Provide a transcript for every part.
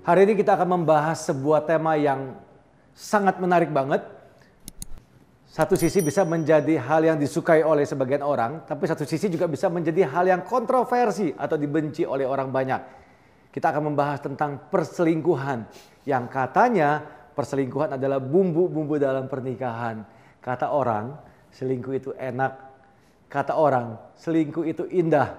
Hari ini kita akan membahas sebuah tema yang sangat menarik banget. Satu sisi bisa menjadi hal yang disukai oleh sebagian orang, tapi satu sisi juga bisa menjadi hal yang kontroversi atau dibenci oleh orang banyak. Kita akan membahas tentang perselingkuhan, yang katanya perselingkuhan adalah bumbu-bumbu dalam pernikahan. Kata orang, selingkuh itu enak. Kata orang, selingkuh itu indah.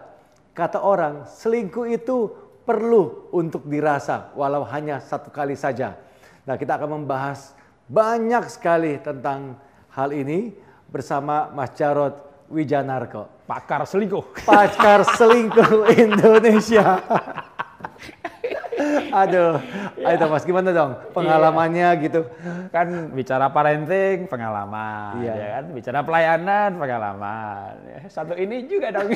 Kata orang, selingkuh itu perlu untuk dirasa, walau hanya satu kali saja. Nah, kita akan membahas banyak sekali tentang hal ini bersama Mas Jarod Wijanarko. Pakar selingkuh. Pakar selingkuh Indonesia. Aduh, ayo Mas, gimana dong pengalamannya gitu? Kan bicara parenting, pengalaman. Ya kan? Bicara pelayanan, pengalaman. Satu ini juga dong.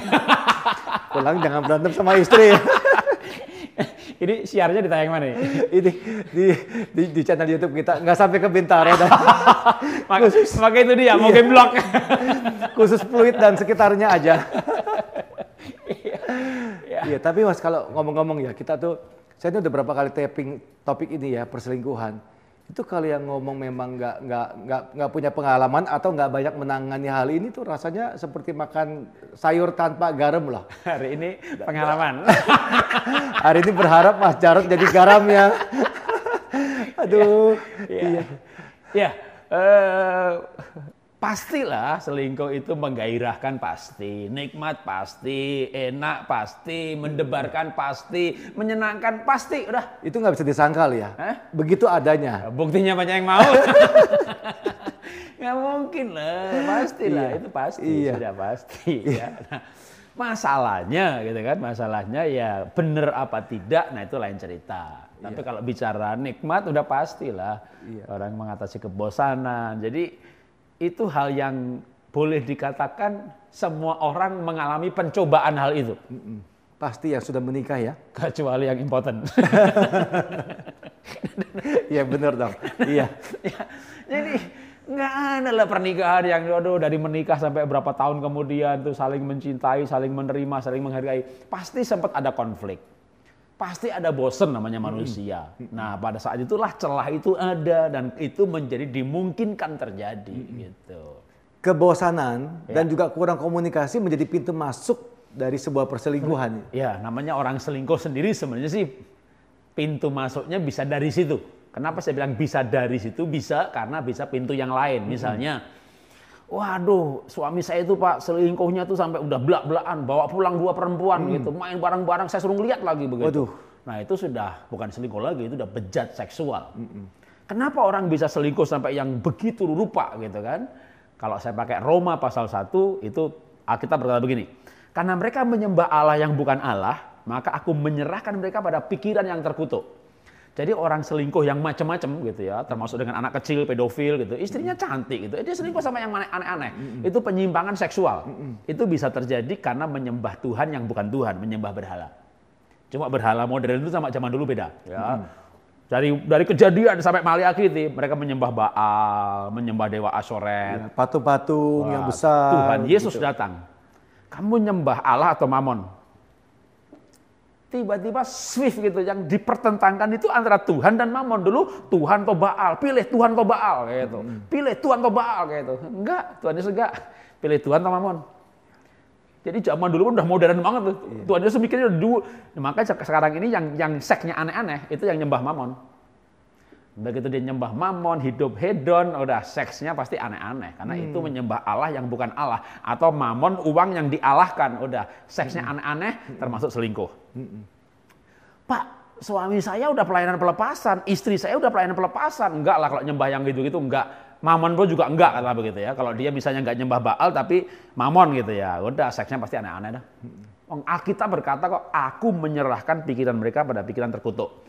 Pulang jangan berantem sama istri ya. Ini siarnya ditayang mana? Ini di channel YouTube kita, nggak sampai ke Bintaro. Maka itu dia, mau game blog. Khusus Fluid dan sekitarnya aja. Iya, tapi Mas kalau ngomong-ngomong ya, saya udah berapa kali taping topik ini ya, perselingkuhan. Itu kalau yang ngomong memang nggak punya pengalaman atau nggak banyak menangani hal ini tuh rasanya seperti makan sayur tanpa garam loh. Hari ini pengalaman. Hari ini berharap Mas Jarod jadi garamnya. Aduh. Iya. Pastilah selingkuh itu menggairahkan pasti, nikmat pasti, enak pasti, mendebarkan pasti, menyenangkan pasti, udah. Itu nggak bisa disangkal ya, begitu adanya. Buktinya banyak yang mau. Nggak mungkin lah, pastilah, itu pasti, sudah pasti. Ya. Nah, masalahnya gitu kan, masalahnya ya bener apa tidak, nah itu lain cerita. Tapi kalau bicara nikmat udah pastilah, orang mengatasi kebosanan, jadi itu hal yang boleh dikatakan semua orang mengalami pencobaan hal itu. Pasti yang sudah menikah ya. Kecuali yang impoten. Iya benar dong. Iya. Jadi nggak ada lah pernikahan yang dari menikah sampai berapa tahun kemudian tuh saling mencintai, saling menerima, saling menghargai. Pasti sempat ada konflik. Pasti ada bosen namanya manusia. Nah, pada saat itulah celah itu ada dan itu menjadi dimungkinkan terjadi gitu. Kebosanan dan juga kurang komunikasi menjadi pintu masuk dari sebuah perselingkuhan. Ya, namanya orang selingkuh sendiri sebenarnya sih pintu masuknya bisa dari situ. Kenapa saya bilang bisa dari situ? Bisa karena bisa pintu yang lain. Misalnya, waduh, suami saya itu Pak selingkuhnya tuh sampai udah belak-belakan, bawa pulang 2 perempuan gitu, main bareng-bareng, saya suruh ngeliat lagi begitu. Waduh. Nah itu sudah bukan selingkuh lagi, itu udah bejat seksual. Kenapa orang bisa selingkuh sampai yang begitu rupa gitu kan? Kalau saya pakai Roma pasal 1 itu Alkitab berkata begini, karena mereka menyembah Allah yang bukan Allah, maka aku menyerahkan mereka pada pikiran yang terkutuk. Jadi orang selingkuh yang macam-macam gitu ya, termasuk dengan anak kecil, pedofil gitu, istrinya cantik gitu, dia selingkuh sama yang aneh-aneh. Itu penyimpangan seksual. Itu bisa terjadi karena menyembah Tuhan yang bukan Tuhan, menyembah berhala. Cuma berhala modern itu sama zaman dulu beda. Ya. Dari kejadian sampai Maliaki itu, mereka menyembah Baal, menyembah dewa Ashoret. Patung-patung yang besar. Tuhan Yesus datang. Kamu nyembah Allah atau Mamon? Tiba-tiba swift gitu, yang dipertentangkan itu antara Tuhan dan Mamon. Dulu Tuhan atau Baal, pilih Tuhan atau Baal gitu. Pilih Tuhan atau Baal gitu. Enggak, Tuhan Yesus enggak. Pilih Tuhan atau Mamon. Jadi zaman dulu udah modern banget tuh. Tuhan Yesus mikirnya dulu. Makanya sekarang ini yang seksnya aneh-aneh itu yang nyembah Mamon. Begitu dia nyembah Mamon, hidup hedon, udah seksnya pasti aneh-aneh. Karena itu menyembah Allah yang bukan Allah. Atau Mamon, uang yang dialahkan. Udah seksnya aneh-aneh termasuk selingkuh. Pak, suami saya udah pelayanan pelepasan. Istri saya udah pelayanan pelepasan. Enggak lah kalau nyembah yang gitu-gitu, enggak. Mamon pun juga enggak, kata begitu ya. Kalau dia misalnya enggak nyembah Baal tapi Mamon gitu ya. Udah seksnya pasti aneh-aneh dah. Alkitab berkata kok, aku menyerahkan pikiran mereka pada pikiran terkutuk.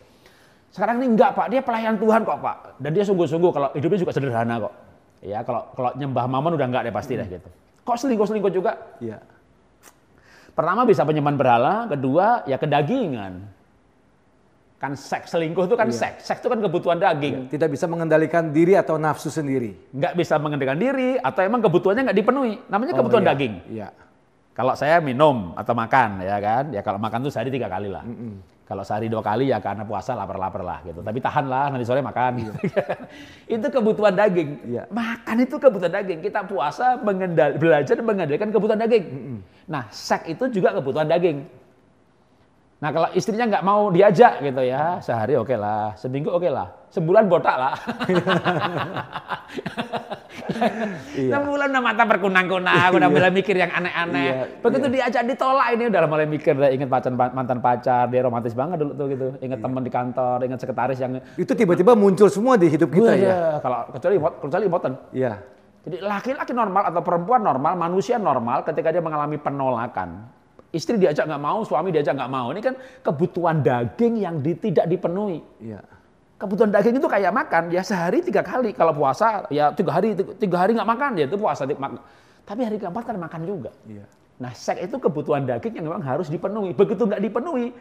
Sekarang ini enggak Pak, dia pelayan Tuhan kok Pak. Dan dia sungguh-sungguh, kalau hidupnya juga sederhana kok. Ya, kalau nyembah Mamon udah enggak deh pasti deh gitu. Kok selingkuh-selingkuh juga? Iya. Pertama bisa penyembahan berhala, kedua ya kedagingan. Kan seks, selingkuh itu kan seks. Seks itu kan kebutuhan daging. Tidak bisa mengendalikan diri atau nafsu sendiri. Nggak bisa mengendalikan diri atau emang kebutuhannya nggak dipenuhi. Namanya kebutuhan daging. Iya. Kalau saya minum atau makan ya kan, ya kalau makan tuh sehari 3 kali lah. Kalau sehari 2 kali ya karena puasa lapar-lapar lah gitu. Tapi tahanlah, nanti sore makan. Gitu. Itu kebutuhan daging. Iya. Makan itu kebutuhan daging. Kita puasa belajar mengendalikan kebutuhan daging. Nah, seks itu juga kebutuhan daging. Nah, kalau istrinya nggak mau diajak gitu ya, sehari oke lah, seminggu oke lah, sebulan botak lah. Iya. Sebulan udah mata berkunang-kunang, udah mulai mikir yang aneh-aneh. Iya, Begitu diajak ditolak ini udah mulai mikir, udah inget mantan pacar, dia romantis banget dulu tuh gitu. Ingat teman di kantor, ingat sekretaris yang Itu tiba-tiba muncul semua di hidup kita ya. Kalau kecuali impoten. Iya. Jadi laki-laki normal atau perempuan normal, manusia normal ketika dia mengalami penolakan. Istri diajak nggak mau, suami diajak nggak mau. Ini kan kebutuhan daging yang tidak dipenuhi. Iya. Kebutuhan daging itu kayak makan, ya sehari 3 kali. Kalau puasa, ya 3 hari nggak makan, ya itu puasa. Tapi hari keempat kan makan juga. Iya. Nah, seks itu kebutuhan daging yang memang harus dipenuhi. Begitu nggak dipenuhi,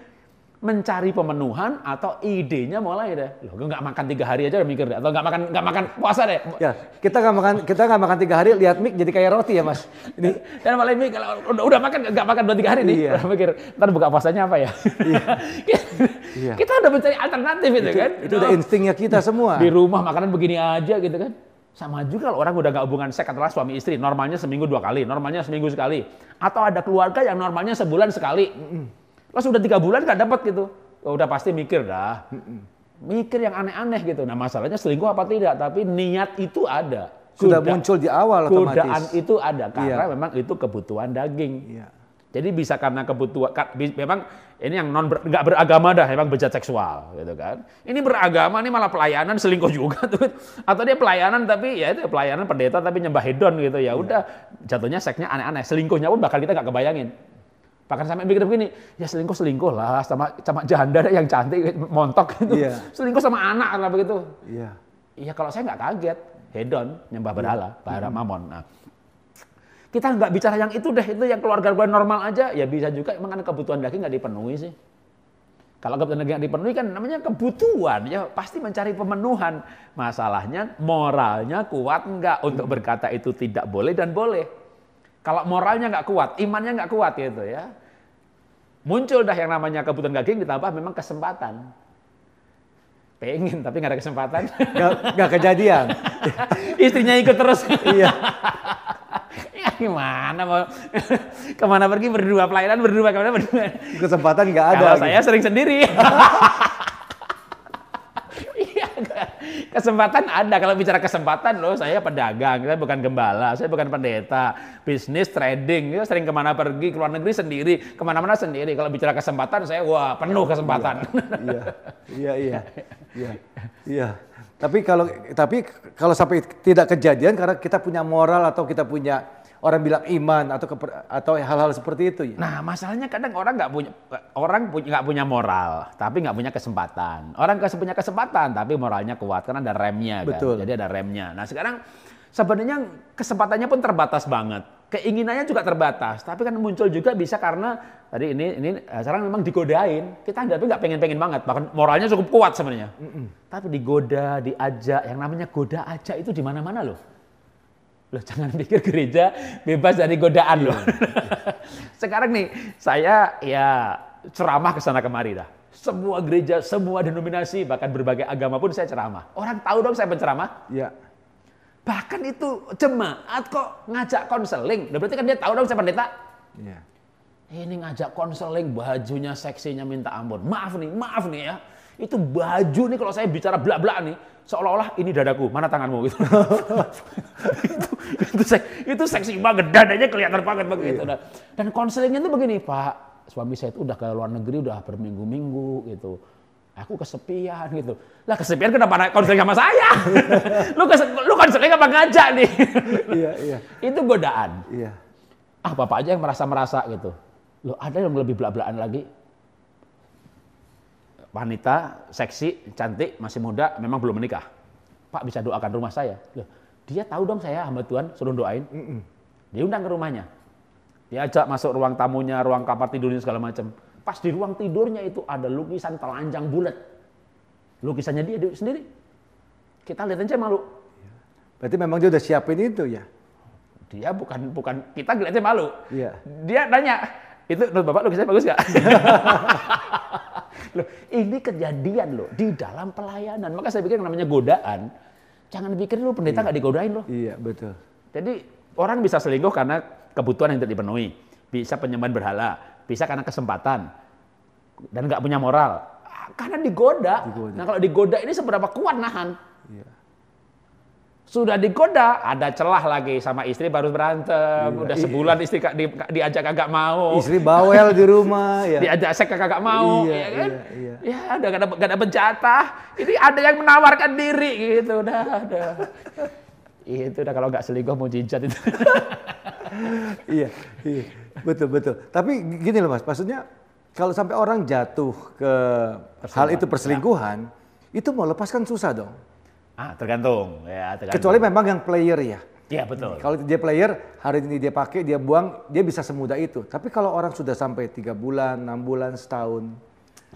mencari pemenuhan atau idenya mulai deh. Loh, gue nggak makan 3 hari aja udah mikir deh. Atau nggak makan puasa deh. Ya, kita nggak makan 3 hari, lihat mik jadi kayak roti ya Mas. Ini dan mulai mikir kalau udah makan nggak makan 2-3 hari nih. Iya. Udah mikir, ntar buka puasanya apa ya? Iya. Kita udah mencari alternatif itu kan. Itu udah instingnya kita semua. Di rumah makanan begini aja gitu kan. Sama juga kalau orang udah nggak hubungan seks antara suami istri, normalnya seminggu 2 kali, normalnya seminggu sekali. Atau ada keluarga yang normalnya sebulan sekali. Terus udah 3 bulan nggak dapat gitu. Udah pasti mikir dah. Mikir yang aneh-aneh gitu. Nah, masalahnya selingkuh apa tidak, tapi niat itu ada. Sudah muncul di awal otomatis. Godaan itu ada karena memang itu kebutuhan daging. Iya. Jadi bisa karena kebutuhan, memang ini yang nggak beragama dah, memang bejat seksual gitu kan. Ini beragama, ini malah pelayanan selingkuh juga tuh. Atau dia pelayanan tapi ya itu pelayanan pendeta tapi nyembah hedon gitu ya. Udah jatuhnya seksnya aneh-aneh. Selingkuhnya pun bakal kita nggak kebayangin. Bahkan sampai mikir begini, ya selingkuh lah sama janda yang cantik, montok gitu. Iya. Selingkuh sama anak lah begitu. Iya. Iya kalau saya nggak kaget, hedon, nyembah berhala, bahara mamon. Nah, kita nggak bicara yang itu deh, itu yang keluarga normal aja, ya bisa juga emang kebutuhan daging nggak dipenuhi sih. Kalau kebutuhan daging nggak dipenuhi kan namanya kebutuhan, ya pasti mencari pemenuhan. Masalahnya moralnya kuat nggak untuk berkata itu tidak boleh dan boleh. Kalau moralnya nggak kuat, imannya nggak kuat gitu ya. Muncul dah yang namanya kebutuhan daging ditambah memang kesempatan. Pengen tapi nggak ada kesempatan. Nggak kejadian. Istrinya ikut terus. Iya. Ya gimana mau kemana pergi berdua, pelayanan berdua, kemana berdua. Kesempatan nggak ada. Kalau gitu. saya sering sendiri. Kesempatan ada, kalau bicara kesempatan loh, saya pedagang, saya bukan gembala, saya bukan pendeta, bisnis, trading, saya sering kemana pergi, ke luar negeri sendiri, kemana-mana sendiri. Kalau bicara kesempatan, saya wah penuh kesempatan. Iya. Tapi kalau sampai tidak kejadian karena kita punya moral atau kita punya orang bilang iman atau hal-hal seperti itu ya. Nah, masalahnya kadang orang nggak punya moral, tapi nggak punya kesempatan. Orang punya kesempatan, tapi moralnya kuat karena ada remnya kan. Betul. Jadi ada remnya. Nah, sekarang sebenarnya kesempatannya pun terbatas banget. Keinginannya juga terbatas, tapi kan muncul juga bisa karena tadi ini sekarang memang digodain. Kita tapi nggak pengen banget, bahkan moralnya cukup kuat sebenarnya. Tapi digoda, diajak, yang namanya goda ajak itu di mana-mana loh. Loh, jangan pikir gereja bebas dari godaan loh. Sekarang nih, saya ya ceramah ke sana kemari dah. Semua gereja, semua denominasi, bahkan berbagai agama pun saya ceramah. Orang tahu dong saya penceramah. Iya. Bahkan itu jemaat kok ngajak konseling. Berarti kan dia tahu dong saya pendeta. Iya. Ini ngajak konseling, bajunya seksinya minta ampun. Maaf nih ya. Itu baju nih kalau saya bicara blak-blak nih, seolah-olah ini dadaku, mana tanganmu gitu. itu seksi banget, dadanya kelihatan banget begitu. Iya. Dan konselingnya itu begini, Pak, suami saya itu udah ke luar negeri, udah berminggu-minggu gitu. Aku kesepian gitu. Lah kesepian kenapa konseling sama saya? lu konseling apa ngajak nih? Iya. Itu godaan. Iya. Bapak aja yang merasa gitu. Loh, ada yang lebih belak-belakan lagi. Wanita, seksi, cantik, masih muda, memang belum menikah. Pak bisa doakan rumah saya. Loh, dia tahu dong saya hamba Tuhan, suruh doain. Dia undang ke rumahnya. Diajak masuk ruang tamunya, ruang kamar tidurnya segala macam. Pas di ruang tidurnya itu ada lukisan telanjang bulat. Lukisannya dia sendiri. Kita lihat aja malu. Berarti memang dia udah siapin itu ya? Dia bukan kita lihatnya malu. Iya. Dia nanya, itu menurut Bapak lukisannya bagus gak? Loh, ini kejadian loh di dalam pelayanan. Maka saya pikir yang namanya godaan, jangan pikir lu pendeta nggak digodain loh. Iya, betul. Jadi orang bisa selingkuh karena kebutuhan yang tidak dipenuhi, bisa penyembahan berhala, bisa karena kesempatan dan nggak punya moral, karena digoda. Nah kalau digoda ini seberapa kuat nahan? Iya. Sudah digoda, ada celah lagi sama istri baru berantem, udah sebulan istri diajak kagak mau. Istri bawel di rumah, ya. Diajak seks kagak mau, iya, ya kan? Iya. Ya udah gak ada jatah, ini ada yang menawarkan diri gitu, udah. Itu udah kalau nggak selingkuh mujizat itu. iya, betul. Tapi gini loh Mas, maksudnya kalau sampai orang jatuh ke hal itu perselingkuhan, itu mau lepaskan susah dong. Tergantung. Kecuali memang yang player ya. Iya betul. Kalau dia player, hari ini dia pakai, dia buang, dia bisa semudah itu. Tapi kalau orang sudah sampai 3 bulan, 6 bulan, setahun.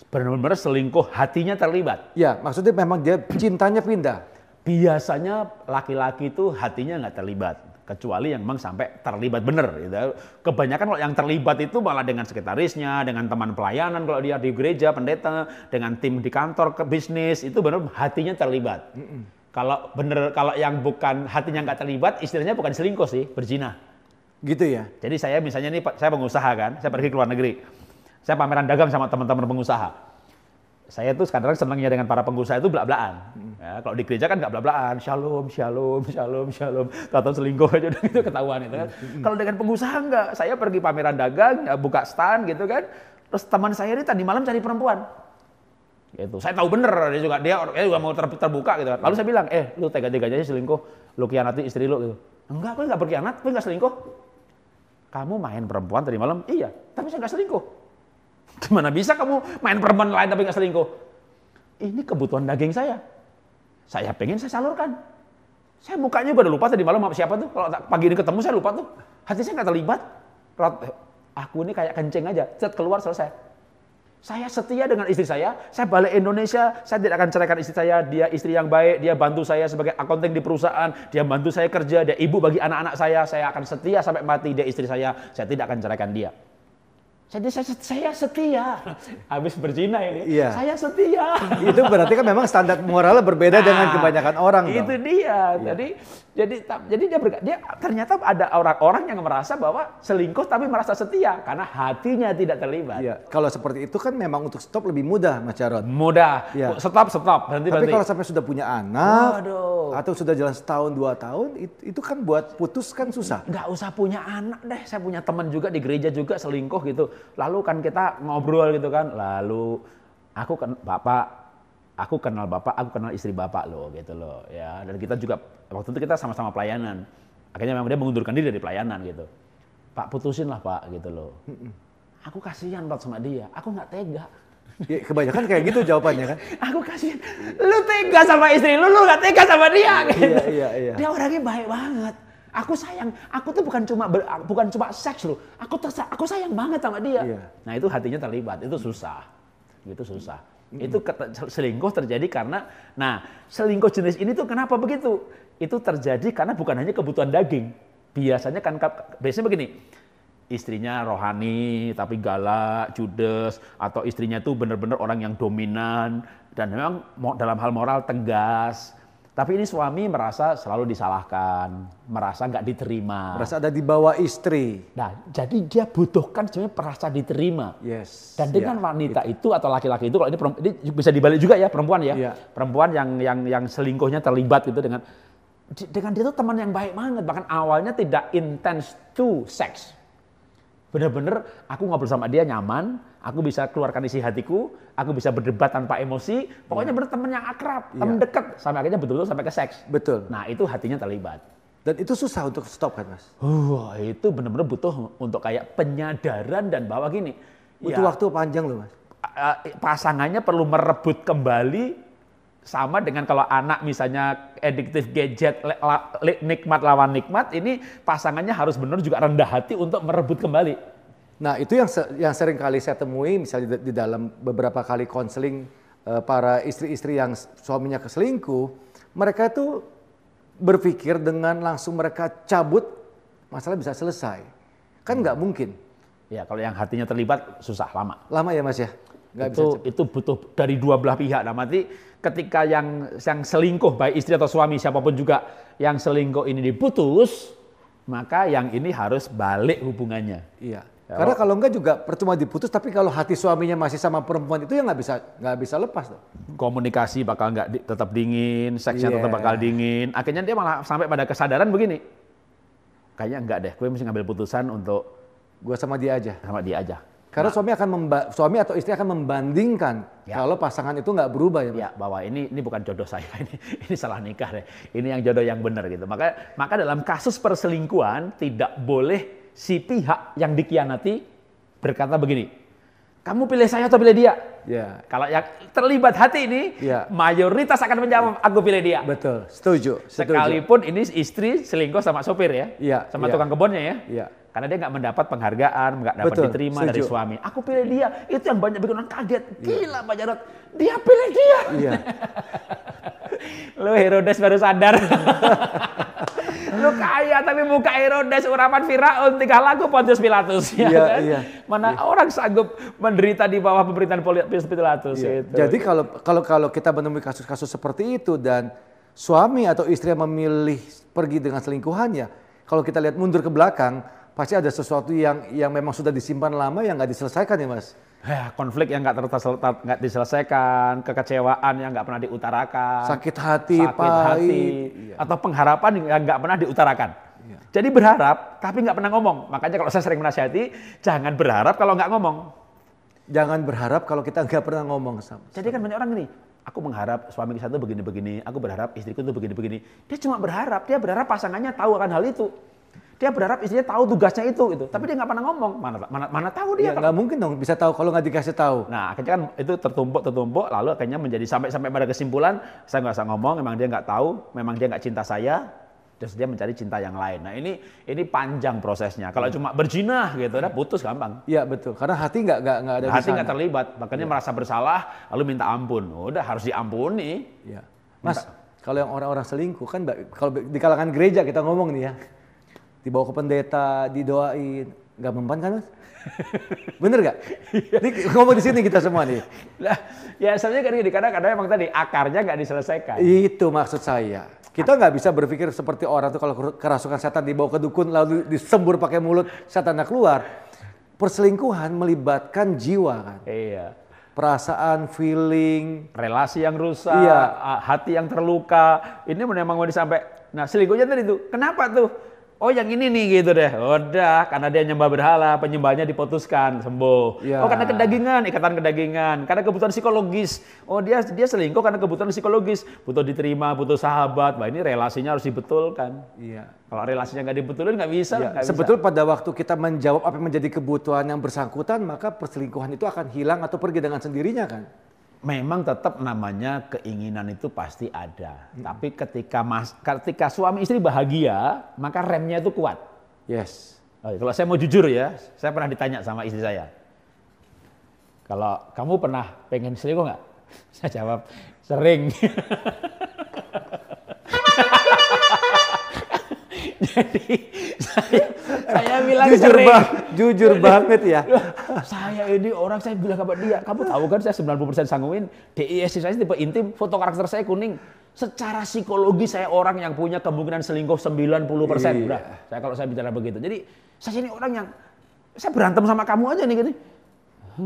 Benar-benar selingkuh, hatinya terlibat. Ya, maksudnya memang dia cintanya pindah. Biasanya laki-laki itu hatinya nggak terlibat. Kecuali yang memang sampai terlibat bener. Gitu. Kebanyakan kalau yang terlibat itu malah dengan sekretarisnya, dengan teman pelayanan kalau dia di gereja, pendeta, dengan tim di kantor, ke bisnis, itu benar hatinya terlibat. Kalau yang bukan hatinya nggak terlibat, istilahnya bukan selingkuh sih, berzina. Gitu ya? Jadi saya misalnya nih, saya pengusaha kan, saya pergi ke luar negeri. Saya pameran dagang sama teman-teman pengusaha. Saya tuh kadang senangnya dengan para pengusaha itu belak-belakan. Ya, kalau di gereja kan nggak belak-belakan, shalom. Tahu selingkuh aja udah gitu ketahuan itu kan. Kalau dengan pengusaha enggak, saya pergi pameran dagang, ya, buka stand gitu kan. Terus teman saya ini tadi malam cari perempuan. Gitu. Saya tahu bener dia juga mau terbuka gitu kan. Lalu saya bilang, lu tega-teganya selingkuh, lu khianati istri lu gitu. Enggak, gue nggak berkhianat, gue nggak selingkuh. Kamu main perempuan tadi malam? Iya, tapi saya nggak selingkuh. Gimana bisa kamu main perempuan lain tapi nggak selingkuh? Ini kebutuhan daging saya. Saya pengen saya salurkan. Saya mukanya juga udah lupa tadi malam sama siapa tuh. Kalau pagi ini ketemu saya lupa tuh. Hati saya nggak terlibat. Aku ini kayak kencing aja. Set keluar selesai. Saya setia dengan istri saya balik Indonesia, saya tidak akan ceraikan istri saya, dia istri yang baik, dia bantu saya sebagai akunting di perusahaan, dia bantu saya kerja, dia ibu bagi anak-anak saya akan setia sampai mati, dia istri saya tidak akan ceraikan dia. Jadi saya setia. Habis berzina ini, iya. Saya setia. Itu berarti kan memang standar moralnya berbeda dengan kebanyakan orang. Itu dia. Iya. Jadi dia ternyata ada orang-orang yang merasa bahwa selingkuh tapi merasa setia karena hatinya tidak terlibat. Iya. Kalau seperti itu kan memang untuk stop lebih mudah, Mas Jarod. Mudah. Iya. Stop. Berhenti. Tapi kalau sampai sudah punya anak, atau sudah jalan setahun 2 tahun, itu kan buat putus kan susah. Nggak usah punya anak deh. Saya punya teman juga di gereja juga selingkuh gitu. Lalu kan kita ngobrol gitu kan. Lalu aku kenal bapak, aku kenal istri bapak loh gitu loh. Ya, dan kita juga waktu itu kita sama-sama pelayanan. Akhirnya memang dia mengundurkan diri dari pelayanan gitu. Pak, putusin lah Pak gitu loh. Aku kasihan Pak sama dia. Aku nggak tega. Ya, kebanyakan kayak gitu jawabannya kan. Aku kasihan. Lu tega sama istri lu nggak tega sama dia. Gitu. Iya. Dia orangnya baik banget. Aku sayang. Aku tuh bukan cuma seks loh. Aku sayang banget sama dia. Iya. Nah itu hatinya terlibat. Itu susah. Gitu susah. Itu selingkuh terjadi karena, selingkuh jenis ini tuh kenapa begitu? Itu terjadi karena bukan hanya kebutuhan daging. Biasanya begini. Istrinya rohani tapi galak, judes, atau istrinya tuh benar-benar orang yang dominan dan memang dalam hal moral tegas. Tapi ini suami merasa selalu disalahkan, merasa nggak diterima. Merasa ada di bawah istri. Nah, jadi dia butuhkan sebenarnya merasa diterima. Yes. Dan dengan wanita itu atau laki-laki itu, kalau ini bisa dibalik juga ya perempuan ya. Yeah. Perempuan yang selingkuhnya terlibat gitu dengan dia tuh teman yang baik banget. Bahkan awalnya tidak intens to sex. Bener-bener aku ngobrol sama dia nyaman, aku bisa keluarkan isi hatiku, aku bisa berdebat tanpa emosi, pokoknya bener teman yang akrab, teman dekat, sampai akhirnya betul-betul sampai ke seks. Betul. Nah itu hatinya terlibat. Dan itu susah untuk stop kan Mas? Itu bener-bener butuh untuk kayak penyadaran dan bahwa gini. Butuh waktu panjang loh Mas. Pasangannya perlu merebut kembali. Sama dengan kalau anak misalnya addictive gadget, nikmat lawan nikmat, ini pasangannya harus benar juga rendah hati untuk merebut kembali. Nah itu yang sering kali saya temui misalnya di dalam beberapa kali konseling para istri-istri yang suaminya keselingkuh, mereka itu berpikir dengan langsung mereka cabut, masalah bisa selesai. Kan nggak mungkin. Ya kalau yang hatinya terlibat susah, lama. Lama ya Mas ya? Nggak bisa cepat. Itu butuh dari dua belah pihak. Nah, nanti ketika yang selingkuh, baik istri atau suami, siapapun juga yang selingkuh ini diputus, maka yang ini harus balik hubungannya. Iya. Karena kalau enggak juga percuma diputus, tapi kalau hati suaminya masih sama perempuan itu ya nggak bisa lepas tuh. Komunikasi bakal tetap dingin, seksnya tetap Iya. bakal dingin. Akhirnya dia malah sampai pada kesadaran begini, kayaknya enggak deh, gue mesti ngambil putusan untuk Gua sama dia aja. sama dia aja. Karena suami atau istri akan membandingkan kalau pasangan itu nggak berubah ya, Mas? Ya, bahwa ini bukan jodoh saya, ini salah nikah deh. Ini yang jodoh yang benar gitu. Maka dalam kasus perselingkuhan tidak boleh si pihak yang dikhianati berkata begini, kamu pilih saya atau pilih dia? Ya. Kalau yang terlibat hati ini, Ya. mayoritas akan menjawab, aku pilih dia. Betul, setuju. Sekalipun ini istri selingkuh sama sopir ya, Iya, sama iya. tukang kebunnya ya. Iya. Karena dia nggak mendapat penghargaan, nggak dapat Betul, diterima setuju. dari suami. Aku pilih dia, itu yang banyak bikin orang kaget. Gila Pak Jarod, dia pilih dia. Iya. Lu Herodes baru sadar. Lu kaya tapi muka Herodes, urapan Firaun, tingkah laku Pontius Pilatus. Ya Iya, kan? iya. Mana orang sanggup menderita di bawah pemerintahan Pontius Pilatus. Iya. Gitu. Jadi kalau kita menemui kasus-kasus seperti itu dan suami atau istri yang memilih pergi dengan selingkuhannya, kalau kita lihat mundur ke belakang, pasti ada sesuatu yang memang sudah disimpan lama yang nggak diselesaikan ya, Mas. Konflik yang nggak diselesaikan, kekecewaan yang nggak pernah diutarakan, Sakit hati, sakit pahit. hati, Iya. atau pengharapan yang nggak pernah diutarakan. Jadi berharap tapi nggak pernah ngomong. Makanya kalau saya sering menasihati, jangan berharap kalau nggak ngomong. Jangan berharap kalau kita nggak pernah ngomong sama. Jadi kan banyak orang gini, aku mengharap suami saya itu begini-begini, aku berharap istriku itu begini-begini. Dia cuma berharap, dia berharap pasangannya tahu akan hal itu. Dia berharap istrinya tahu tugasnya itu gitu. Tapi dia nggak pernah ngomong. Mana tahu dia. Ya, nggak mungkin dong bisa tahu kalau nggak dikasih tahu. Nah, akhirnya kan itu tertumpuk, lalu akhirnya menjadi sampai pada kesimpulan, saya nggak usah ngomong, memang dia nggak tahu, memang dia nggak cinta saya, terus dia mencari cinta yang lain. Nah, ini panjang prosesnya. Kalau cuma berzinah gitu, udah putus gampang. Iya betul, karena hati nggak ada di Hati sana. nggak terlibat, makanya merasa bersalah, lalu minta ampun. Udah harus diampuni. Iya. Mas, kalau yang orang-orang selingkuh kan kalau di kalangan gereja kita ngomong nih ya, dibawa ke pendeta, didoain, nggak mempan kan, Mas? Bener nggak? Ini ngomong di sini kita semua nih. Nah, ya sebenarnya kan gini, kadang-kadang emang tadi akarnya nggak diselesaikan. Itu maksud saya. Kita nggak bisa berpikir seperti orang tuh kalau kerasukan setan dibawa ke dukun lalu disembur pakai mulut setannya keluar. Perselingkuhan melibatkan jiwa kan. Iya. Perasaan, feeling. Relasi yang rusak, Iya. hati yang terluka. Ini memang mau disampai. Nah, selingkuhnya tadi tuh, kenapa tuh? Oh yang ini nih gitu deh. Udah, karena dia nyembah berhala, penyembahnya diputuskan, sembuh. Ya. Oh karena kedagingan, ikatan kedagingan, karena kebutuhan psikologis. Oh dia selingkuh karena kebutuhan psikologis, butuh diterima, butuh sahabat. Wah ini relasinya harus dibetulkan. Iya. Kalau relasinya nggak dibetulin nggak bisa. Ya, nggak sebetulnya pada waktu kita menjawab apa yang menjadi kebutuhan yang bersangkutan, maka perselingkuhan itu akan hilang atau pergi dengan sendirinya kan. Memang tetap namanya keinginan itu pasti ada. Tapi ketika suami istri bahagia, maka remnya itu kuat. Yes. Oh, kalau saya mau jujur ya, saya pernah ditanya sama istri saya. Kalau kamu pernah pengen selingkuh nggak? Saya jawab, sering. Jadi saya bilang sering. Jujur banget ya. Saya ini orang, saya bilang kepada dia, kamu tahu kan saya 90% sanggupin, DISC saya tipe intim, foto karakter saya kuning. Secara psikologi saya orang yang punya kemungkinan selingkuh 90%. Iya. Udah, kalau saya bicara begitu. Jadi saya ini orang yang, saya berantem sama kamu aja nih gini.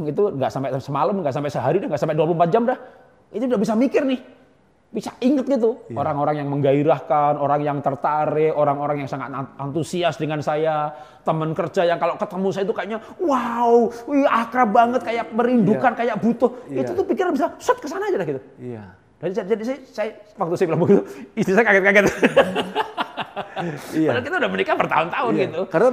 Itu nggak sampai semalam, nggak sampai sehari, nggak sampai 24 jam dah. Itu udah bisa mikir nih. Bisa inget gitu. Iya. Orang-orang yang menggairahkan, orang yang tertarik, orang-orang yang sangat antusias dengan saya, teman kerja yang kalau ketemu saya itu kayaknya wow, wih, akrab banget, kayak merindukan, kayak butuh. Iya. Itu tuh pikiran bisa shot ke sana aja dah gitu. Iya. Jadi saya waktu saya bilang begitu, istri saya kaget-kaget. Iya. Padahal kita udah menikah bertahun-tahun Iya. gitu. Karena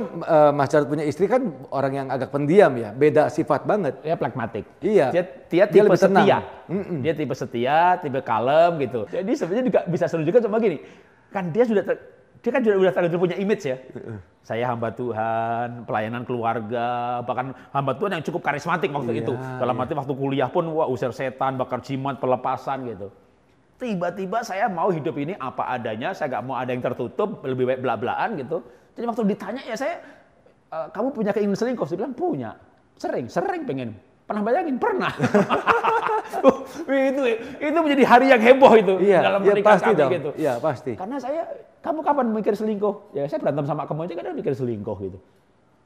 Mas Jarod punya istri kan orang yang agak pendiam ya, beda sifat banget. Dia pragmatik. Iya. Dia Dia tipe lebih tenang. setia. Dia tipe setia, tipe kalem gitu. Jadi sebenarnya juga bisa seru juga cuma gini. Kan dia kan udah punya image ya. Saya hamba Tuhan, pelayanan keluarga, bahkan hamba Tuhan yang cukup karismatik waktu Iya, itu. Dalam arti waktu kuliah pun wah usir setan, bakar jimat, pelepasan gitu. Tiba-tiba saya mau hidup ini apa adanya, saya nggak mau ada yang tertutup, lebih baik belak-belakan gitu. Jadi waktu ditanya ya saya, kamu punya keinginan selingkuh? Saya bilang punya, sering pengen. Pernah bayangin? Pernah. itu menjadi hari yang heboh itu dalam pernikahan kami dong. gitu. Iya, pasti. Karena kamu kapan mikir selingkuh? Ya saya berantem sama kamu aja kadang mikir selingkuh gitu.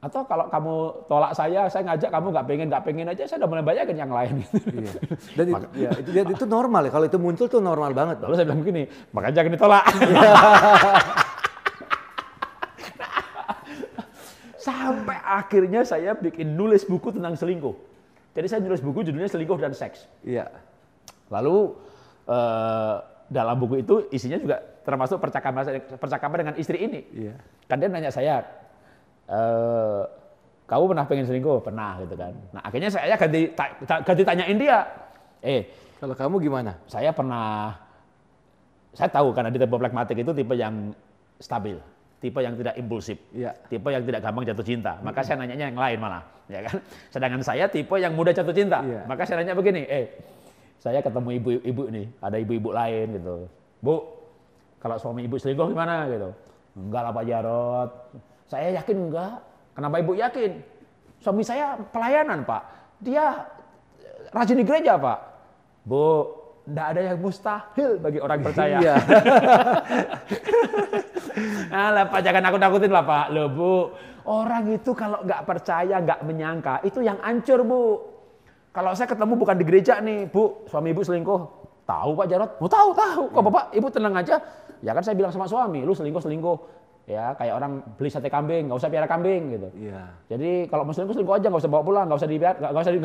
Atau kalau kamu tolak saya ngajak kamu nggak pengen aja, saya udah mulai bayangin yang lain. Gitu. Iya. Dan itu normal ya, kalau itu muncul tuh normal banget. Lalu saya bilang begini, makanya jangan ditolak. Sampai akhirnya saya nulis buku tentang selingkuh. Jadi saya nulis buku judulnya Selingkuh dan Seks. Iya. Lalu dalam buku itu isinya juga termasuk percakapan dengan istri ini. Iya. Kan dia nanya saya, kamu pernah pengen selingkuh? Pernah gitu kan. Nah akhirnya saya ganti tanyain dia. Kalau kamu gimana? Saya tahu karena di tipe pragmatik itu tipe yang stabil, tipe yang tidak impulsif, tipe yang tidak gampang jatuh cinta. Maka saya nanyanya yang lain malah, ya kan? Sedangkan saya tipe yang mudah jatuh cinta. Maka saya nanya begini, saya ketemu ibu-ibu nih, ada ibu-ibu lain gitu. Bu, kalau suami ibu selingkuh gimana gitu? Enggak lah Pak Jarot. Saya yakin enggak. Kenapa ibu yakin? Suami saya pelayanan Pak. Dia rajin di gereja Pak. Bu, enggak ada yang mustahil bagi orang percaya. Iya. Alah Pak, jangan nakut-nakutin lah Pak. Loh Bu, orang itu kalau nggak percaya, nggak menyangka, itu yang hancur Bu. Kalau saya ketemu bukan di gereja nih, Bu, suami ibu selingkuh. Tahu Pak Jarot? Oh, tahu. Kok Bapak, Ibu tenang aja. Ya kan saya bilang sama suami, lu selingkuh. Ya kayak orang beli sate kambing, nggak usah piara kambing gitu. Iya. Jadi kalau mau selingkuh aja, nggak usah bawa pulang, nggak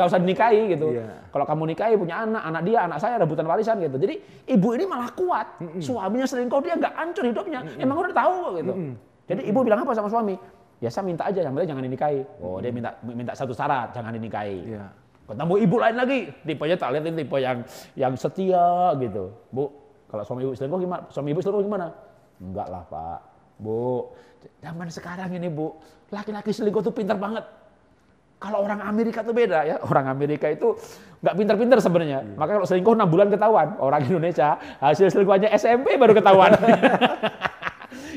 usah dinikahi gitu. Iya. Kalau kamu nikahi punya anak dia, anak saya rebutan warisan gitu. Jadi ibu ini malah kuat. Suaminya selingkuh dia nggak hancur hidupnya. Emang udah tahu gitu. Jadi ibu bilang apa sama suami? Ya saya minta aja, yang penting jangan dinikahi. Oh dia minta satu syarat, jangan dinikahi. Iya. Ketemu ibu lain lagi, tipenya tak lihat ini tipe yang setia gitu. Bu, kalau suami ibu selingkuh gimana? Suami ibu selingkuh gimana? Enggak lah Pak. Bu, zaman sekarang ini Bu, laki-laki selingkuh tuh pintar banget. Kalau orang Amerika tuh beda ya. Orang Amerika itu nggak pintar-pintar sebenarnya. Maka kalau selingkuh 6 bulan ketahuan. Orang Indonesia hasil selingkuhannya SMP baru ketahuan.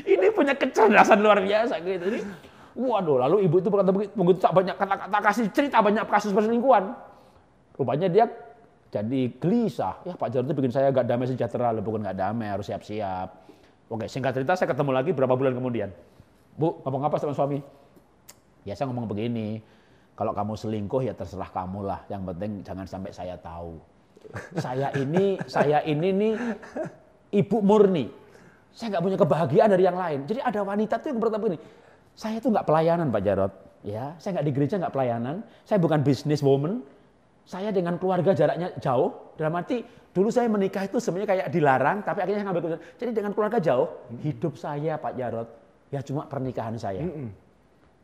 Ini punya kecerdasan luar biasa gitu. Jadi, waduh, lalu ibu itu berkata begitu tak banyak kata-kata kasih cerita banyak kasus perselingkuhan. Rupanya dia jadi gelisah. Ya Pak Jarot itu bikin saya gak damai sejahtera. Bukan gak damai, harus siap-siap. Oke, singkat cerita saya ketemu lagi berapa bulan kemudian. Bu, ngomong apa sama suami? Ya saya ngomong begini, kalau kamu selingkuh ya terserah kamu lah. Yang penting jangan sampai saya tahu. Saya ini nih ibu murni. Saya nggak punya kebahagiaan dari yang lain. Jadi ada wanita tuh yang berkata begini, saya tuh nggak pelayanan Pak Jarot. Ya, saya nggak di gereja, nggak pelayanan. Saya bukan businesswoman. Saya dengan keluarga jaraknya jauh. Dalam arti dulu saya menikah itu sebenarnya kayak dilarang, tapi akhirnya saya ngambil keputusan. Jadi dengan keluarga jauh, hidup saya Pak Jarot ya cuma pernikahan saya.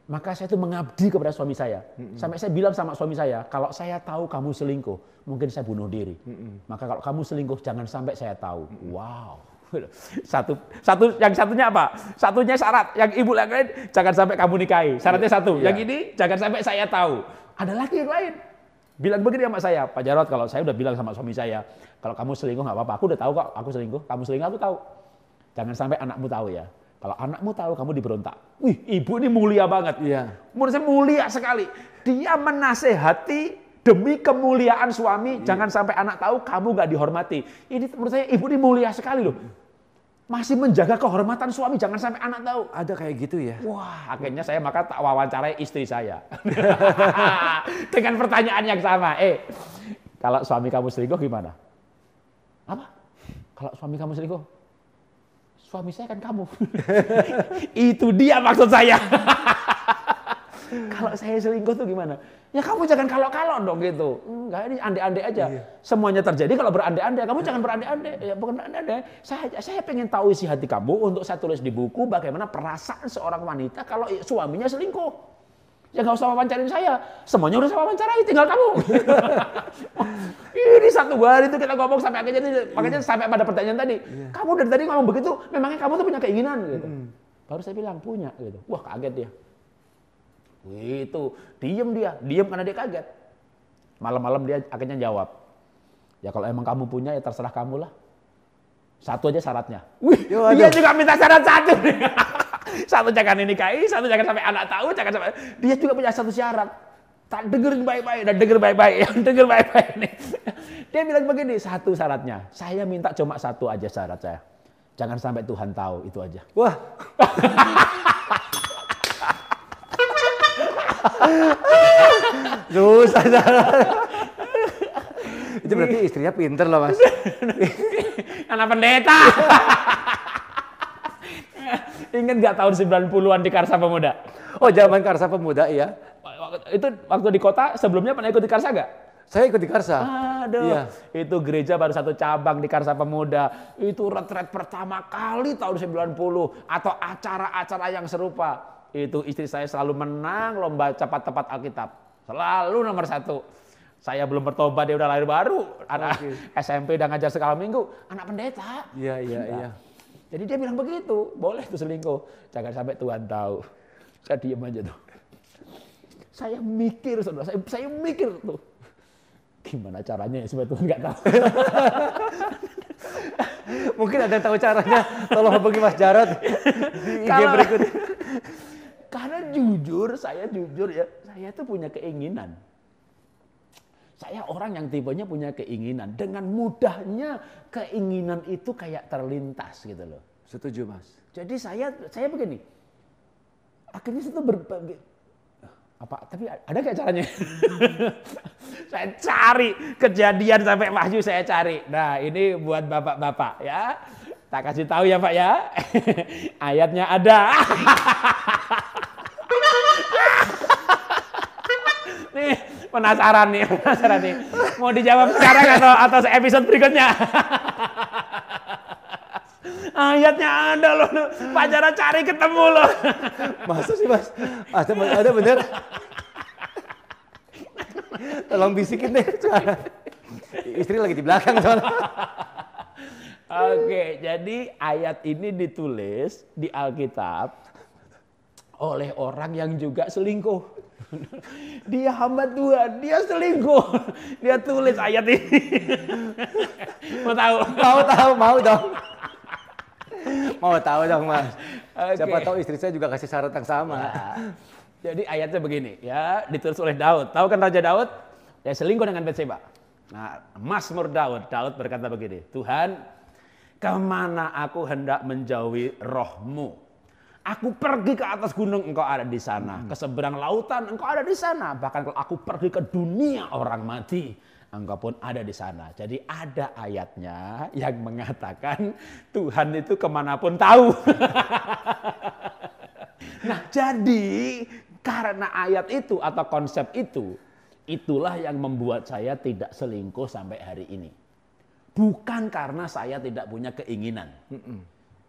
Maka saya itu mengabdi kepada suami saya. Sampai saya bilang sama suami saya, kalau saya tahu kamu selingkuh, mungkin saya bunuh diri. Maka kalau kamu selingkuh, jangan sampai saya tahu. Wow. Yang satunya apa? Satunya syarat. Yang ibu lain, jangan sampai kamu nikahi. Syaratnya satu. Yang ini, jangan sampai saya tahu. Ada lagi yang lain. Bilang begini sama saya, Pak Jarot, kalau saya udah bilang sama suami saya, kalau kamu selingkuh nggak apa-apa, aku udah tahu kok, aku selingkuh, kamu selingkuh aku tahu. Jangan sampai anakmu tahu ya. Kalau anakmu tahu, kamu diberontak. Wih, ibu ini mulia banget. Iya. Menurut saya mulia sekali. Dia menasehati demi kemuliaan suami, jangan sampai anak tahu kamu nggak dihormati. Ini menurut saya ibu ini mulia sekali loh. Masih menjaga kehormatan suami, jangan sampai anak tahu. Ada kayak gitu ya? Wah, akhirnya saya maka tak wawancarai istri saya. Dengan pertanyaan yang sama. Kalau suami kamu selingkuh gimana? Apa? Kalau suami kamu selingkuh? Suami saya kan kamu. Itu dia maksud saya. Kalau saya selingkuh tuh gimana? Ya kamu jangan kalau-kalau dong gitu. Enggak, ini ande-ande aja. Iya. Semuanya terjadi kalau berande-ande. Kamu jangan berande-ande. Ya bukan berande-ande. Saya pengen tahu isi hati kamu untuk saya tulis di buku bagaimana perasaan seorang wanita kalau suaminya selingkuh. Ya nggak usah wawancarin saya. Semuanya udah saya wawancarai, tinggal kamu. Ini satu hari itu kita ngomong sampai akhirnya, makanya sampai pada pertanyaan tadi. Kamu dari tadi ngomong begitu, memangnya kamu tuh punya keinginan gitu. Baru saya bilang punya gitu. Wah kaget dia. Itu diam karena dia kaget. Malam-malam dia akhirnya jawab, ya kalau emang kamu punya ya terserah kamu lah. Satu aja syaratnya. Wih, dia juga minta syarat satu. Satu jangan dinikahi, satu jangan sampai anak tahu, jangan sampai. Dia juga punya satu syarat. Tak dengerin baik-baik, dan denger baik-baik, denger baik-baik nih. Dia bilang begini, satu syaratnya, saya minta cuma satu aja syarat saya. Jangan sampai Tuhan tahu, itu aja. Wah. Susah. Itu berarti istrinya pinter loh, Mas. Anak pendeta. Ingat nggak tahun 90-an di Karsa Pemuda? Oh, zaman Karsa Pemuda, iya. Itu waktu di kota, sebelumnya pernah ikut di Karsa nggak? Saya ikut di Karsa. Aduh, Iya. itu gereja baru satu cabang di Karsa Pemuda. Itu retret pertama kali tahun 90 atau acara-acara yang serupa. Itu istri saya selalu menang lomba cepat tepat Alkitab. Selalu nomor 1. Saya belum bertobat, dia udah lahir baru. Anak SMP udah ngajar sekali minggu. Anak pendeta. Iya. Jadi dia bilang begitu, boleh tuh selingkuh. Jangan sampai Tuhan tahu. Saya diem aja tuh. Saya mikir, saudara, saya mikir tuh. Gimana caranya ya supaya Tuhan nggak tahu. Mungkin ada yang tahu caranya. Tolong hubungi Mas Jarod di IG berikutnya. Karena jujur ya, saya tuh punya keinginan. Saya orang yang tipenya punya keinginan. Dengan mudahnya keinginan itu kayak terlintas gitu loh. Setuju, Mas. Jadi saya begini. Akhirnya itu tapi ada nggak caranya? Saya cari kejadian sampai wahyu, saya cari. Nah, ini buat bapak-bapak ya. Tak kasih tahu ya Pak ya. Ayatnya ada. Nih, penasaran nih. Mau dijawab sekarang atau episode berikutnya? Ayatnya ada loh. Pak Jara cari ketemu loh. Masa sih, Mas? Ada bener? Tolong bisikin deh. Istri lagi di belakang soalnya. Oke, jadi ayat ini ditulis di Alkitab oleh orang yang juga selingkuh. Dia hamba Tuhan, dia selingkuh. Dia tulis ayat ini. Mau tahu? Mau dong. Mau tahu dong, Mas. Okay. Siapa tahu istri saya juga kasih syarat yang sama. Nah, jadi ayatnya begini ya, ditulis oleh Daud. Tahu kan Raja Daud? Dia selingkuh dengan Batseba. Nah, Mazmur Daud berkata begini, Tuhan, kemana aku hendak menjauhi roh-Mu? Aku pergi ke atas gunung, Engkau ada di sana. Ke seberang lautan, Engkau ada di sana. Bahkan kalau aku pergi ke dunia orang mati, Engkau pun ada di sana. Jadi ada ayatnya yang mengatakan Tuhan itu kemanapun tahu. Nah, jadi karena ayat itu atau konsep itu, itulah yang membuat saya tidak selingkuh sampai hari ini. Bukan karena saya tidak punya keinginan.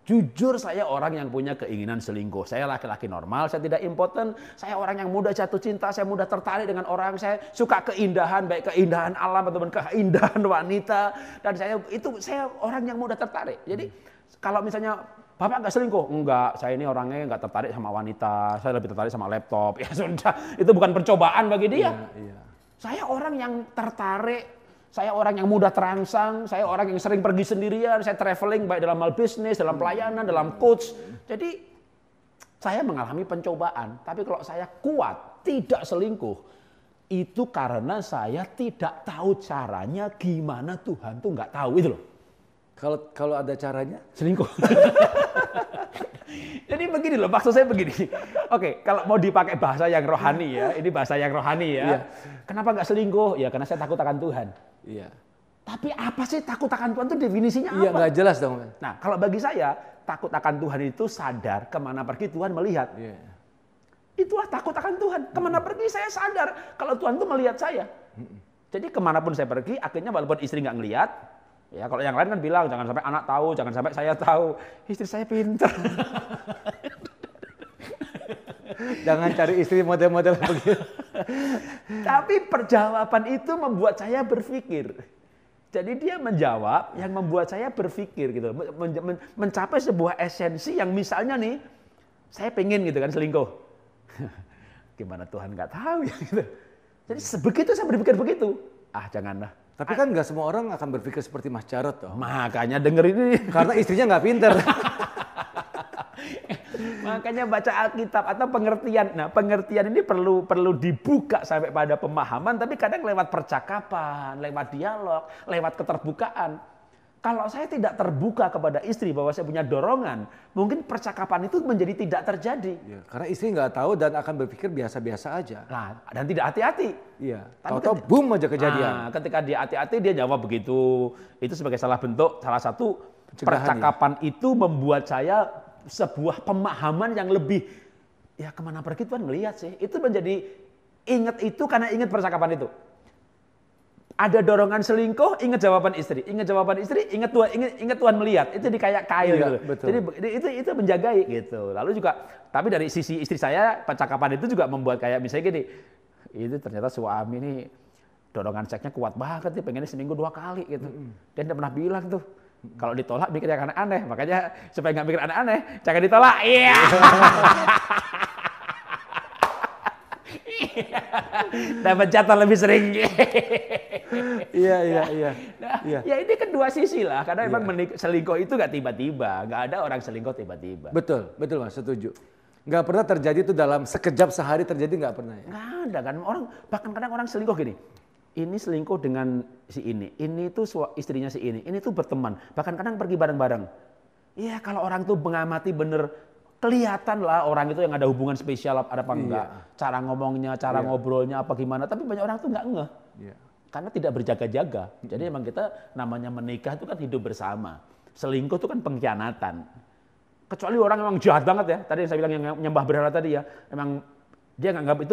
Jujur saya orang yang punya keinginan selingkuh. Saya laki-laki normal, saya tidak impoten. Saya orang yang mudah jatuh cinta, saya mudah tertarik dengan orang. Saya suka keindahan, baik keindahan alam ataupun keindahan wanita. Dan saya orang yang mudah tertarik. Jadi kalau misalnya Bapak nggak selingkuh? Enggak, saya ini orangnya nggak tertarik sama wanita. Saya lebih tertarik sama laptop. Ya sudah, itu bukan percobaan bagi dia. Iya. Saya orang yang tertarik. Saya orang yang mudah terangsang, saya orang yang sering pergi sendirian, saya traveling baik dalam hal bisnis, dalam pelayanan, dalam coach. Jadi saya mengalami pencobaan, tapi kalau saya kuat, tidak selingkuh, itu karena saya tidak tahu caranya gimana Tuhan tuh nggak tahu itu loh. Kalau ada caranya? Selingkuh. Jadi begini loh, maksud saya begini. Oke, kalau mau dipakai bahasa yang rohani ya, ini bahasa yang rohani ya. Iya. Kenapa nggak selingkuh? Ya karena saya takut akan Tuhan. Iya. Tapi apa sih takut akan Tuhan itu definisinya apa? Iya, nggak jelas dong. Nah, kalau bagi saya, takut akan Tuhan itu sadar kemana pergi Tuhan melihat. Iya. Itulah takut akan Tuhan. Kemana pergi saya sadar kalau Tuhan itu melihat saya. Jadi kemanapun saya pergi, akhirnya walaupun istri nggak ngelihat, ya kalau yang lain kan bilang, jangan sampai anak tahu, jangan sampai saya tahu. Istri saya pintar. Jangan cari istri model-model begitu. Tapi perjawaban itu membuat saya berpikir. Jadi dia menjawab yang membuat saya berpikir gitu. Mencapai sebuah esensi yang misalnya nih, saya pengen gitu kan selingkuh. Gimana Tuhan nggak tahu ya gitu. Jadi begitu saya berpikir begitu. Ah janganlah. Tapi kan nggak semua orang akan berpikir seperti Mas Jarod toh. Makanya denger ini. Karena istrinya nggak pinter. Makanya baca Alkitab atau pengertian. Nah, pengertian ini perlu dibuka sampai pada pemahaman, tapi kadang lewat percakapan, lewat dialog, lewat keterbukaan. Kalau saya tidak terbuka kepada istri bahwa saya punya dorongan, mungkin percakapan itu menjadi tidak terjadi. Ya, karena istri nggak tahu dan akan berpikir biasa-biasa aja. Nah, dan tidak hati-hati. Iya. Tahu-tahu boom aja kejadian. Nah, ketika dia hati-hati dia jawab begitu. Itu sebagai salah satu percakapan itu membuat saya sebuah pemahaman yang lebih, ya kemana pergi Tuhan ngelihat sih. Itu menjadi ingat itu karena ingat percakapan itu. Ada dorongan selingkuh, ingat jawaban istri. Ingat jawaban istri, ingat Tuhan melihat. Itu di kayak kail gitu. Betul. Jadi itu menjagai gitu. Lalu juga, tapi dari sisi istri saya, percakapan itu juga membuat kayak misalnya gini, itu ternyata suami ini dorongan seksnya kuat banget nih, pengennya seminggu 2 kali gitu. Dia tidak pernah bilang tuh, kalau ditolak mikir yang aneh-aneh. Makanya supaya nggak mikir aneh-aneh, jangan ditolak. Iya. Dapat jatah lebih sering. Iya. Nah, ya ini kan dua sisi lah. Karena memang selingkuh itu nggak tiba-tiba. Nggak ada orang selingkuh tiba-tiba. Betul Mas, setuju. Nggak pernah terjadi itu dalam sekejap sehari terjadi, nggak pernah ya? Nggak ada kan. Bahkan kadang orang selingkuh gini. Ini selingkuh dengan si ini tuh istrinya si ini tuh berteman. Bahkan kadang pergi bareng-bareng. Iya, kalau orang tuh mengamati bener, kelihatan lah orang itu yang ada hubungan spesial ada apa enggak. Cara ngomongnya, cara ngobrolnya apa gimana. Tapi banyak orang tuh nggak ngeh. Karena tidak berjaga-jaga. Jadi emang kita namanya menikah itu kan hidup bersama. Selingkuh itu kan pengkhianatan. Kecuali orang memang jahat banget ya. Tadi yang saya bilang yang nyembah berhala tadi ya. Emang dia nganggap itu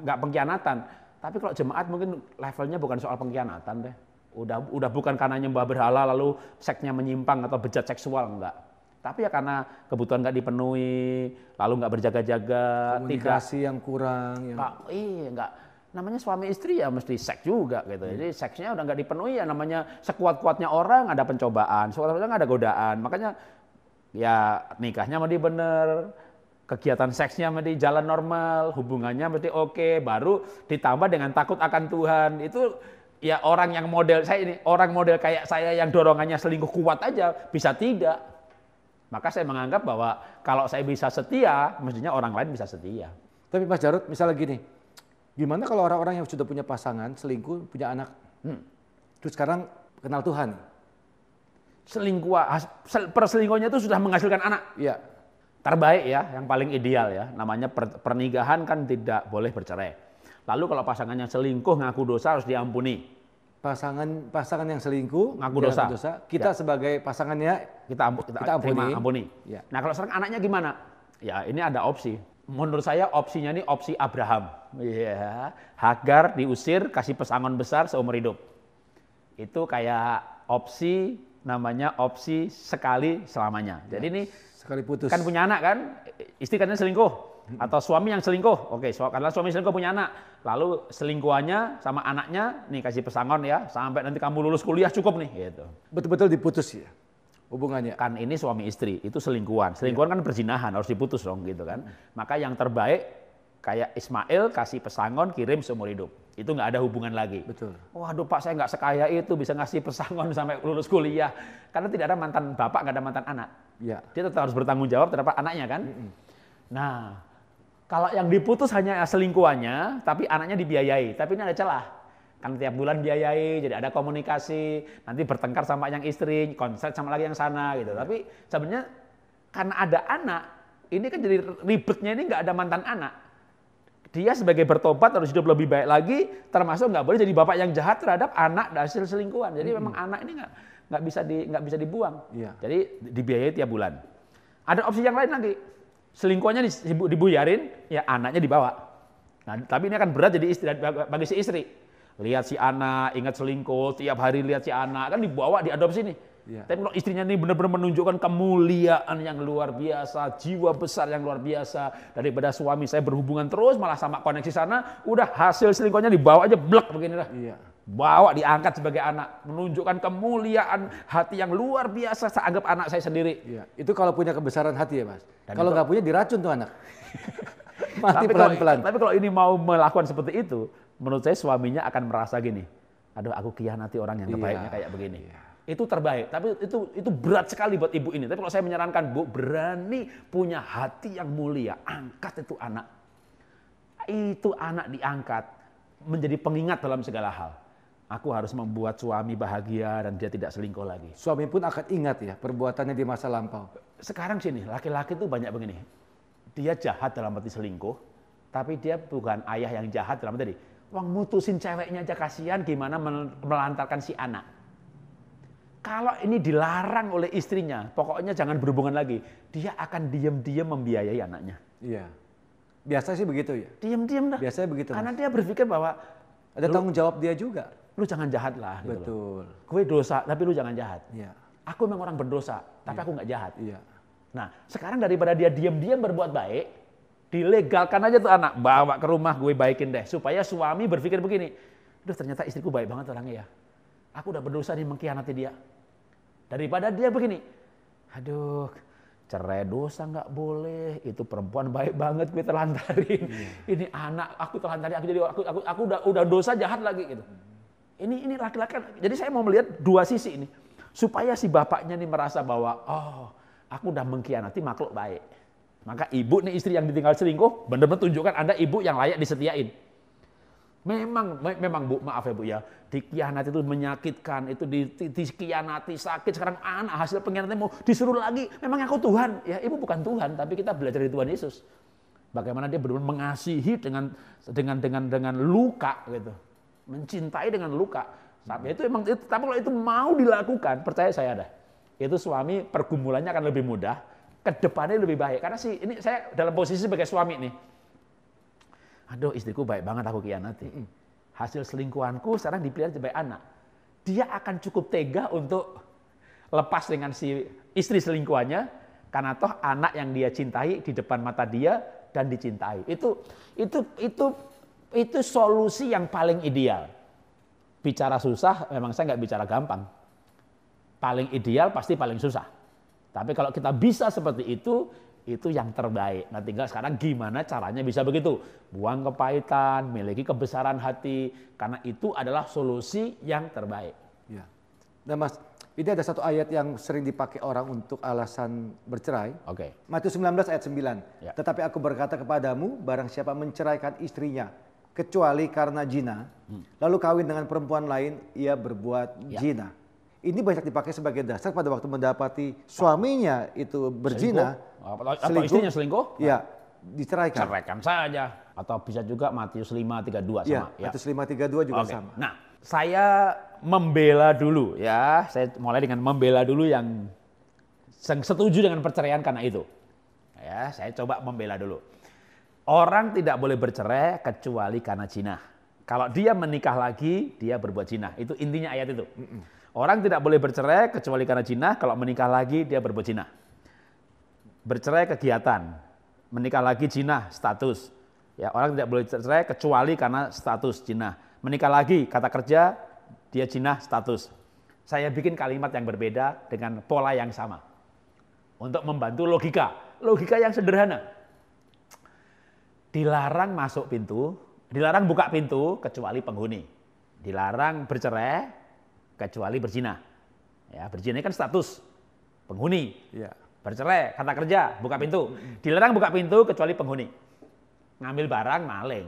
nggak pengkhianatan. Tapi kalau jemaat mungkin levelnya bukan soal pengkhianatan deh. Udah bukan karena nyembah berhala lalu seksnya menyimpang atau bejat seksual, enggak. Tapi ya karena kebutuhan nggak dipenuhi, lalu nggak berjaga-jaga, komunikasi yang kurang. Enggak. Namanya suami istri ya mesti seks juga gitu. Jadi seksnya udah nggak dipenuhi ya, namanya sekuat-kuatnya orang ada pencobaan, sekuat-kuatnya ada godaan. Makanya ya nikahnya mesti bener, kegiatan seksnya mesti jalan normal, hubungannya mesti oke, baru ditambah dengan takut akan Tuhan. Itu ya orang yang model saya ini, orang model kayak saya yang dorongannya selingkuh kuat aja bisa tidak. Maka saya menganggap bahwa kalau saya bisa setia, mestinya orang lain bisa setia. Tapi Mas Jarod, misalnya gini, gimana kalau orang-orang yang sudah punya pasangan, selingkuh, punya anak, terus sekarang kenal Tuhan? Perselingkuhannya itu sudah menghasilkan anak. Iya. Terbaik ya, yang paling ideal ya. Namanya pernikahan kan tidak boleh bercerai. Lalu kalau pasangan yang selingkuh ngaku dosa harus diampuni. Pasangan yang selingkuh ngaku dosa. Kita sebagai pasangannya kita ampuni. Ya. Nah kalau sekarang anaknya gimana? Ya ini ada opsi. Menurut saya opsinya ini opsi Abraham. Ya, Hagar diusir, kasih pesangon besar seumur hidup. Itu kayak opsi, namanya opsi sekali selamanya. Jadi ini sekali putus. Kan punya anak kan, istri katanya selingkuh. Atau suami yang selingkuh. Oke, karena suami selingkuh punya anak. Lalu selingkuhannya sama anaknya, nih kasih pesangon ya, sampai nanti kamu lulus kuliah cukup nih. Gitu. Betul-betul diputus ya hubungannya. Kan ini suami istri, itu selingkuhan. Selingkuhan kan perzinahan, harus diputus dong gitu kan. Maka yang terbaik kayak Ismail kasih pesangon, kirim seumur hidup. Itu nggak ada hubungan lagi. Betul. Waduh Pak, saya nggak sekaya itu bisa ngasih pesangon sampai lulus kuliah. Karena tidak ada mantan bapak, nggak ada mantan anak. Ya. Dia tetap harus bertanggung jawab terhadap anaknya kan. Nah, kalau yang diputus hanya selingkuhannya, tapi anaknya dibiayai. Tapi ini ada celah. Kan tiap bulan biayai, jadi ada komunikasi. Nanti bertengkar sama yang istri, konslet sama lagi yang sana gitu. Tapi sebenarnya karena ada anak, ini kan jadi ribetnya ini nggak ada mantan anak. Dia sebagai bertobat harus hidup lebih baik lagi, termasuk nggak boleh jadi bapak yang jahat terhadap anak hasil selingkuhan. Jadi memang anak ini nggak bisa dibuang. Iya. Jadi dibiayai tiap bulan. Ada opsi yang lain lagi. Selingkuhannya dibuyarin, ya anaknya dibawa. Nah, tapi ini akan berat jadi istri bagi si istri. Lihat si anak, ingat selingkuh, tiap hari lihat si anak, kan dibawa, diadopsi nih. Ya. Tapi kalau istrinya ini benar-benar menunjukkan kemuliaan yang luar biasa, jiwa besar yang luar biasa, daripada suami saya berhubungan terus, malah sama koneksi sana, udah hasil selingkuhnya dibawa aja blek begini lah. Iya. Bawa diangkat sebagai anak, menunjukkan kemuliaan hati yang luar biasa, saya anggap anak saya sendiri. Iya. Itu kalau punya kebesaran hati ya Mas. Kalau nggak punya diracun tuh anak. Mati pelan-pelan. Tapi kalau ini mau melakukan seperti itu, menurut saya suaminya akan merasa gini, aduh aku khianati orang yang terbaiknya kayak begini. Iya. itu terbaik. Tapi itu berat sekali buat ibu ini. Tapi kalau saya menyarankan, Bu, berani punya hati yang mulia, angkat itu anak. Itu anak diangkat menjadi pengingat dalam segala hal. Aku harus membuat suami bahagia dan dia tidak selingkuh lagi. Suami pun akan ingat ya perbuatannya di masa lampau. Sekarang sini, laki-laki itu banyak begini. Dia jahat dalam arti selingkuh, tapi dia bukan ayah yang jahat dalam arti wong mutusin ceweknya aja kasihan, gimana melantarkan si anak. Kalau ini dilarang oleh istrinya, pokoknya jangan berhubungan lagi. Dia akan diam-diam membiayai anaknya. Iya. Biasa sih begitu ya. Diam-diam dah. Biasanya begitu. Karena dia berpikir bahwa ada tanggung jawab dia juga. Lu jangan jahat lah. Gitu betul. Loh. Gue dosa, tapi lu jangan jahat. Iya. Aku memang orang berdosa, tapi aku nggak jahat. Iya. Nah, sekarang daripada dia diam-diam berbuat baik, dilegalkan aja tuh anak, bawa ke rumah, gue baikin deh. Supaya suami berpikir begini, aduh ternyata istriku baik banget orangnya ya. Aku udah berdosa nih mengkhianati dia. Daripada dia begini, aduh cerai dosa nggak boleh, itu perempuan baik banget gue telantarin. Ini anak aku telantarin, aku udah dosa jahat lagi gitu. Ini laki-laki. Jadi saya mau melihat dua sisi ini. Supaya si bapaknya nih merasa bahwa aku udah mengkhianati makhluk baik. Maka ibu nih istri yang ditinggal selingkuh, benar-benar tunjukkan Anda ibu yang layak disetiain. Memang Bu, maaf ya Bu ya, dikhianati itu menyakitkan, itu dikhianati sakit, sekarang anak hasil pengkhianatan mau disuruh lagi, memang aku Tuhan. Ya ibu bukan Tuhan, tapi kita belajar dari Tuhan Yesus. Bagaimana dia benar-benar mengasihi dengan luka gitu. Mencintai dengan luka. Tapi kalau itu mau dilakukan, percaya saya dah. Itu suami pergumulannya akan lebih mudah, ke depannya lebih baik. Karena ini saya dalam posisi sebagai suami nih. Aduh, istriku baik banget aku khianati. Hasil selingkuhanku sekarang dipilih sebagai anak. Dia akan cukup tega untuk lepas dengan si istri selingkuhannya karena toh anak yang dia cintai di depan mata dia dan dicintai. Itu solusi yang paling ideal. Bicara susah, memang saya nggak bicara gampang. Paling ideal pasti paling susah. Tapi kalau kita bisa seperti itu yang terbaik. Nah tinggal sekarang gimana caranya bisa begitu. Buang kepahitan, miliki kebesaran hati. Karena itu adalah solusi yang terbaik. Ya. Nah Mas, ini ada satu ayat yang sering dipakai orang untuk alasan bercerai. Oke. Matius 19 ayat 9. Ya. Tetapi aku berkata kepadamu, barang siapa menceraikan istrinya, kecuali karena zina, lalu kawin dengan perempuan lain, ia berbuat zina. Ini banyak dipakai sebagai dasar pada waktu mendapati suaminya itu berzina, atau istrinya selingkuh, ya diceraikan. Ceraikan saja. Atau bisa juga Matius 5:32 sama. Ya, Matius 5:32 juga sama. Nah, saya membela dulu ya. Saya mulai dengan membela dulu yang setuju dengan perceraian karena itu. Ya, saya coba membela dulu. Orang tidak boleh bercerai kecuali karena zina. Kalau dia menikah lagi, dia berbuat zina. Itu intinya ayat itu. Orang tidak boleh bercerai kecuali karena zina, kalau menikah lagi dia berbuat zina. Bercerai kegiatan, menikah lagi zina, status. Ya, orang tidak boleh bercerai kecuali karena status zina. Menikah lagi, kata kerja, dia zina, status. Saya bikin kalimat yang berbeda dengan pola yang sama. Untuk membantu logika yang sederhana. Dilarang masuk pintu, dilarang buka pintu kecuali penghuni. Dilarang bercerai kecuali berzina. Ya, berzina kan status penghuni. Ya. Bercerai, kata kerja, buka pintu. Dilarang buka pintu kecuali penghuni. Ngambil barang, maling.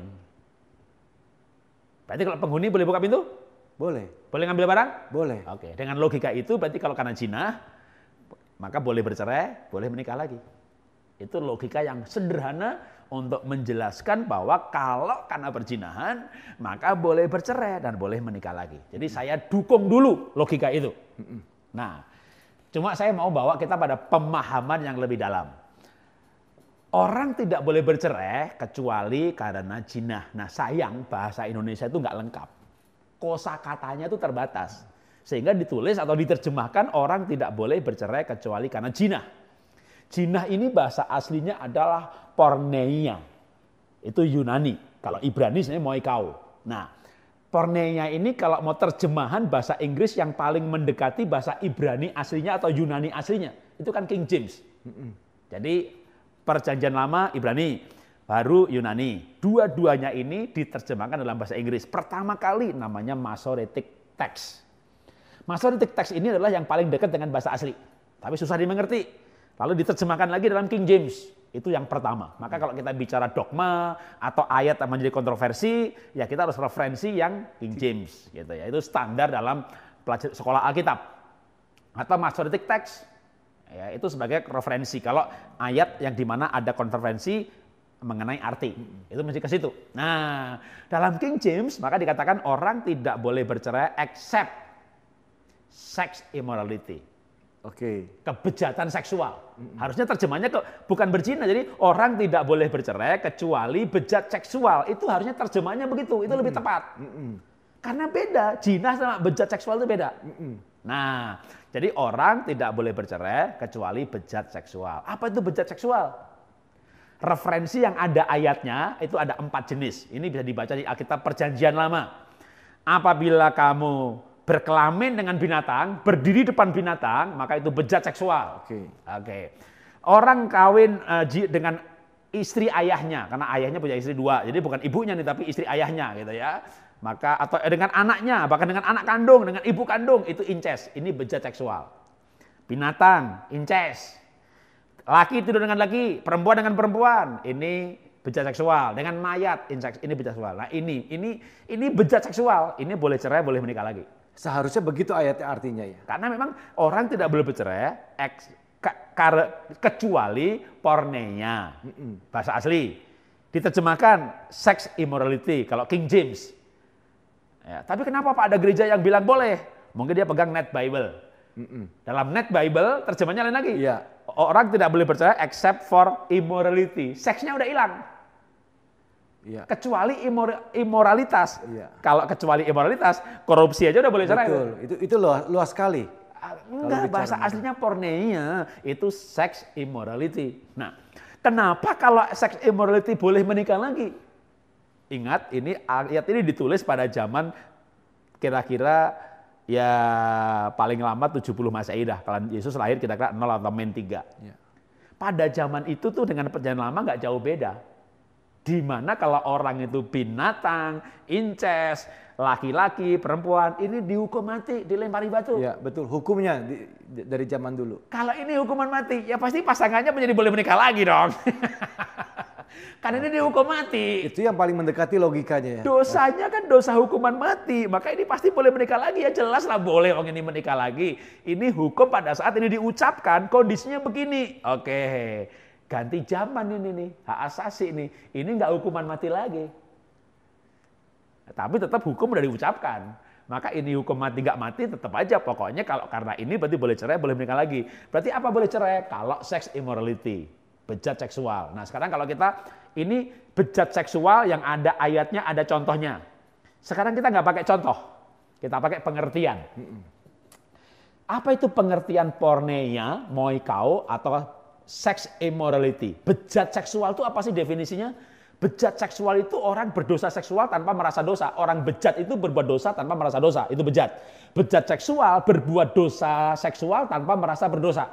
Berarti kalau penghuni boleh buka pintu? Boleh. Boleh ngambil barang? Boleh. Oke, dengan logika itu berarti kalau karena zina, maka boleh bercerai, boleh menikah lagi. Itu logika yang sederhana untuk menjelaskan bahwa kalau karena perzinahan, maka boleh bercerai dan boleh menikah lagi. Jadi saya dukung dulu logika itu. Nah, cuma saya mau bawa kita pada pemahaman yang lebih dalam. Orang tidak boleh bercerai kecuali karena zina. Nah sayang bahasa Indonesia itu nggak lengkap. Kosakatanya itu terbatas. Sehingga ditulis atau diterjemahkan orang tidak boleh bercerai kecuali karena zina. Zina ini bahasa aslinya adalah porneia. Itu Yunani. Kalau Ibrani sebenarnya moikau. Nah, porneia ini kalau mau terjemahan bahasa Inggris yang paling mendekati bahasa Ibrani aslinya atau Yunani aslinya, itu kan King James. Jadi Perjanjian Lama Ibrani, baru Yunani. Dua-duanya ini diterjemahkan dalam bahasa Inggris. Pertama kali namanya Masoretic Text. Masoretic text ini adalah yang paling dekat dengan bahasa asli, tapi susah dimengerti. Lalu diterjemahkan lagi dalam King James. Itu yang pertama. Maka kalau kita bicara dogma atau ayat yang menjadi kontroversi, ya kita harus referensi yang King James gitu ya. Itu standar dalam sekolah Alkitab. Atau Masoretic text, ya itu sebagai referensi. Kalau ayat yang dimana ada kontroversi mengenai arti, itu mesti ke situ. Nah, dalam King James maka dikatakan orang tidak boleh bercerai except sex immorality. Oke. Kebejatan seksual. Harusnya terjemahnya bukan berzina. Jadi orang tidak boleh bercerai kecuali bejat seksual. Itu harusnya terjemahnya begitu. Itu lebih tepat. Karena beda. Zina sama bejat seksual itu beda. Nah, jadi orang tidak boleh bercerai kecuali bejat seksual. Apa itu bejat seksual? Referensi yang ada ayatnya itu ada 4 jenis. Ini bisa dibaca di Alkitab Perjanjian Lama. Apabila kamu berkelamin dengan binatang, berdiri depan binatang, maka itu bejat seksual. Oke. Orang kawin dengan istri ayahnya, karena ayahnya punya istri 2, jadi bukan ibunya nih, tapi istri ayahnya gitu ya. Maka atau dengan anaknya, bahkan dengan anak kandung, dengan ibu kandung, itu incest. Ini bejat seksual. Binatang, incest. Laki tidur dengan laki, perempuan dengan perempuan, ini bejat seksual. Dengan mayat, incest, ini bejat seksual. Nah ini bejat seksual. Ini boleh cerai, boleh menikah lagi. Seharusnya begitu ayatnya artinya ya. Karena memang orang tidak boleh bercerai kecuali porneia. Bahasa asli. Diterjemahkan sex immorality kalau King James. Ya, tapi kenapa Pak ada gereja yang bilang boleh? Mungkin dia pegang Net Bible. Dalam Net Bible terjemahnya lain lagi. Iya. Orang tidak boleh bercerai except for immorality. Seksnya udah hilang. Iya. Kecuali imoralitas. Iya. Kalau kecuali imoralitas, korupsi aja udah boleh cerai. Betul. Itu luas sekali. Enggak, bahasa aslinya porneia itu sex immorality. Nah, kenapa kalau sex immorality boleh menikah lagi? Ingat, ini ayat ini ditulis pada zaman kira-kira ya paling lama 70 Masehi dah. Kalau Yesus lahir kira-kira 0 atau -3. Ya. Pada zaman itu tuh dengan perjanjian lama nggak jauh beda. Di mana kalau orang itu binatang, incest, laki-laki, perempuan, ini dihukum mati, dilempari batu. Iya, betul. Hukumnya dari zaman dulu. Kalau ini hukuman mati, ya pasti pasangannya menjadi boleh menikah lagi dong. Karena ini dihukum mati. Itu yang paling mendekati logikanya ya. Dosanya kan dosa hukuman mati, maka ini pasti boleh menikah lagi. Ya jelas lah boleh orang ini menikah lagi. Ini hukum pada saat ini diucapkan, kondisinya begini. Oke. Ganti zaman ini nih, hak asasi nih. Ini nggak hukuman mati lagi. Tapi tetap hukum udah diucapkan. Maka ini hukum mati nggak mati tetap aja. Pokoknya kalau karena ini berarti boleh cerai, boleh menikah lagi. Berarti apa boleh cerai? Kalau sex immorality, bejat seksual. Nah sekarang kalau kita, ini bejat seksual yang ada ayatnya, ada contohnya. Sekarang kita nggak pakai contoh. Kita pakai pengertian. Apa itu pengertian porneia, moikao, atau sex immorality? Bejat seksual itu apa sih definisinya? Bejat seksual itu orang berdosa seksual tanpa merasa dosa. Orang bejat itu berbuat dosa tanpa merasa dosa. Itu bejat. Bejat seksual berbuat dosa seksual tanpa merasa berdosa.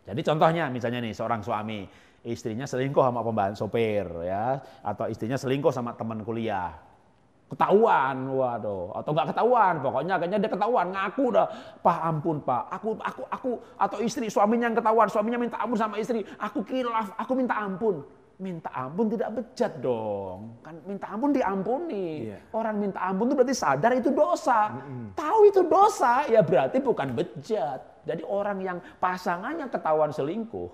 Jadi contohnya misalnya nih seorang suami, istrinya selingkuh sama pembantu sopir ya, atau istrinya selingkuh sama teman kuliah. Ketahuan, waduh, atau nggak ketahuan, pokoknya akhirnya dia ketahuan, ngaku dah, Pak ampun Pak, aku, atau istri suaminya yang ketahuan, suaminya minta ampun sama istri, aku kilaf, aku minta ampun tidak bejat dong, kan minta ampun diampuni, orang minta ampun itu berarti sadar itu dosa, tahu itu dosa, ya berarti bukan bejat. Jadi orang yang pasangannya ketahuan selingkuh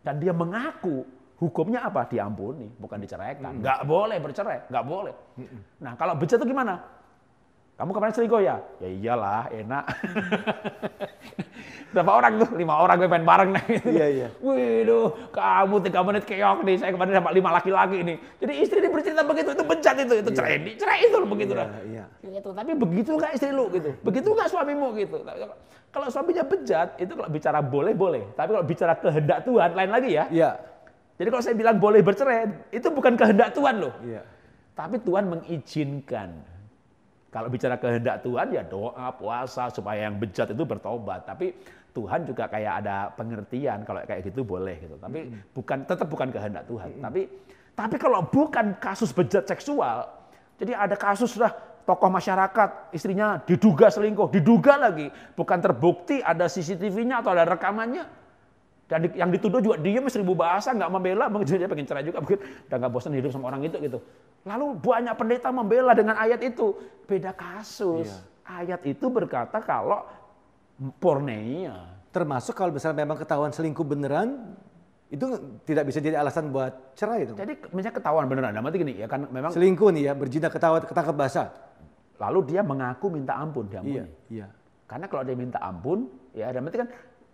dan dia mengaku, hukumnya apa? Diampuni, bukan diceraikan. Nggak boleh bercerai, nggak boleh. Nah kalau bejat itu gimana? Kamu kemarin selingkuh ya? Ya iyalah, enak. Berapa orang tuh? 5 orang gue main bareng nih. Iya. Wih, kamu 3 menit keok nih. Saya kemarin dapat 5 laki-laki nih. Jadi istri dia bercerita begitu, itu bejat itu cerai itu begitu dah. Iya. Gitu. Tapi begitu nggak istri lu gitu? Begitu nggak suamimu gitu? Kalau suaminya bejat, itu kalau bicara boleh. Tapi kalau bicara kehendak Tuhan, lain lagi ya. Iya. Jadi kalau saya bilang boleh bercerai, itu bukan kehendak Tuhan loh. Iya. Tapi Tuhan mengizinkan. Kalau bicara kehendak Tuhan ya doa, puasa supaya yang bejat itu bertobat. Tapi Tuhan juga kayak ada pengertian kalau kayak gitu boleh gitu. Tapi tetap bukan kehendak Tuhan. Tapi kalau bukan kasus bejat seksual, jadi ada kasus sudah tokoh masyarakat, istrinya diduga selingkuh, diduga lagi. Bukan terbukti ada CCTV-nya atau ada rekamannya. Dan yang dituduh juga diem 1000 bahasa, nggak membela, mungkin dia pengen cerai juga, mungkin udah nggak bosan hidup sama orang itu gitu. Lalu banyak pendeta membela dengan ayat itu. Beda kasus. Ayat itu berkata kalau porneia. Termasuk kalau misalnya memang ketahuan selingkuh beneran, itu tidak bisa jadi alasan buat cerai dong. Jadi misalnya ketahuan beneran, berarti gini ya kan memang Selingkuh nih ya, berzina ketangkap basah. lalu dia mengaku minta ampun, diampuni. Iya. Karena kalau dia minta ampun, ya dan berarti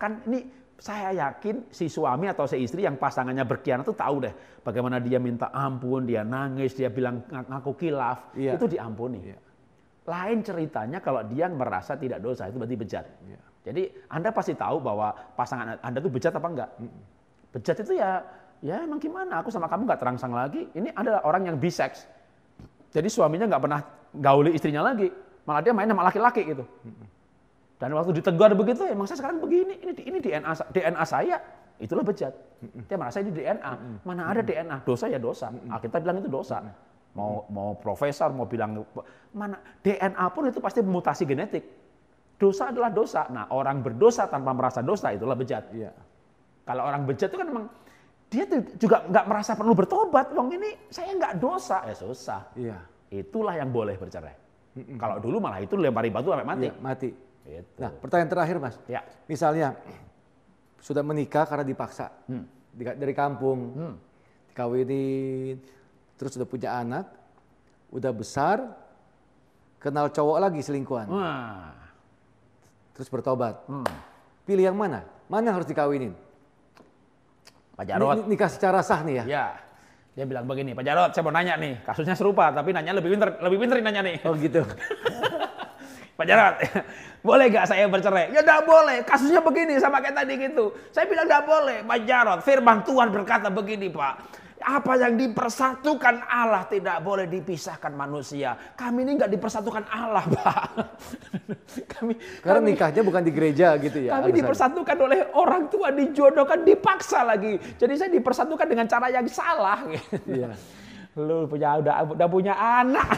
kan ini saya yakin si suami atau si istri yang pasangannya berkhianat itu tahu deh bagaimana dia minta ampun, dia nangis, dia bilang ngaku kilaf, itu diampuni. Lain ceritanya kalau dia merasa tidak dosa, itu berarti bejat. Jadi Anda pasti tahu bahwa pasangan Anda itu bejat apa enggak. Bejat itu ya emang gimana, aku sama kamu nggak terangsang lagi. Ini adalah orang yang bisex. Jadi suaminya nggak pernah gauli istrinya lagi, malah dia main sama laki-laki gitu. Dan waktu ditegur begitu, emang saya sekarang begini, ini DNA saya, itulah bejat. Dia merasa ini DNA, mana ada DNA, dosa ya dosa. Kita bilang itu dosa. Mau profesor, mau bilang, mana DNA pun itu pasti mutasi genetik. Dosa adalah dosa. Nah orang berdosa tanpa merasa dosa, itulah bejat. Kalau orang bejat itu kan memang, dia juga nggak merasa perlu bertobat. Wong ini saya nggak dosa, susah. Itulah yang boleh bercerai. Kalau dulu malah itu lempari batu sampai mati. Mati. Gitu. Nah, pertanyaan terakhir Mas. Misalnya sudah menikah karena dipaksa dari kampung, dikawinin, terus sudah punya anak, udah besar, kenal cowok lagi selingkuhan, terus bertobat. Pilih yang mana? Mana yang harus dikawinin? Pak Jarod. Nikah secara sah nih ya? Ya. Dia bilang begini, Pak Jarod, saya mau nanya nih, kasusnya serupa, tapi nanya lebih pinter nanya nih. Oh gitu. Pak Jarod, boleh gak saya bercerai? Ya enggak boleh, kasusnya begini sama kayak tadi gitu. Saya bilang enggak boleh, Pak Jarod, firman Tuhan berkata begini Pak. Apa yang dipersatukan Allah tidak boleh dipisahkan manusia. Kami ini enggak dipersatukan Allah Pak. Karena nikahnya bukan di gereja gitu ya? Kami dipersatukan oleh orang tua, dijodohkan, dipaksa lagi. Jadi saya dipersatukan dengan cara yang salah. Gitu. Lu udah punya anak.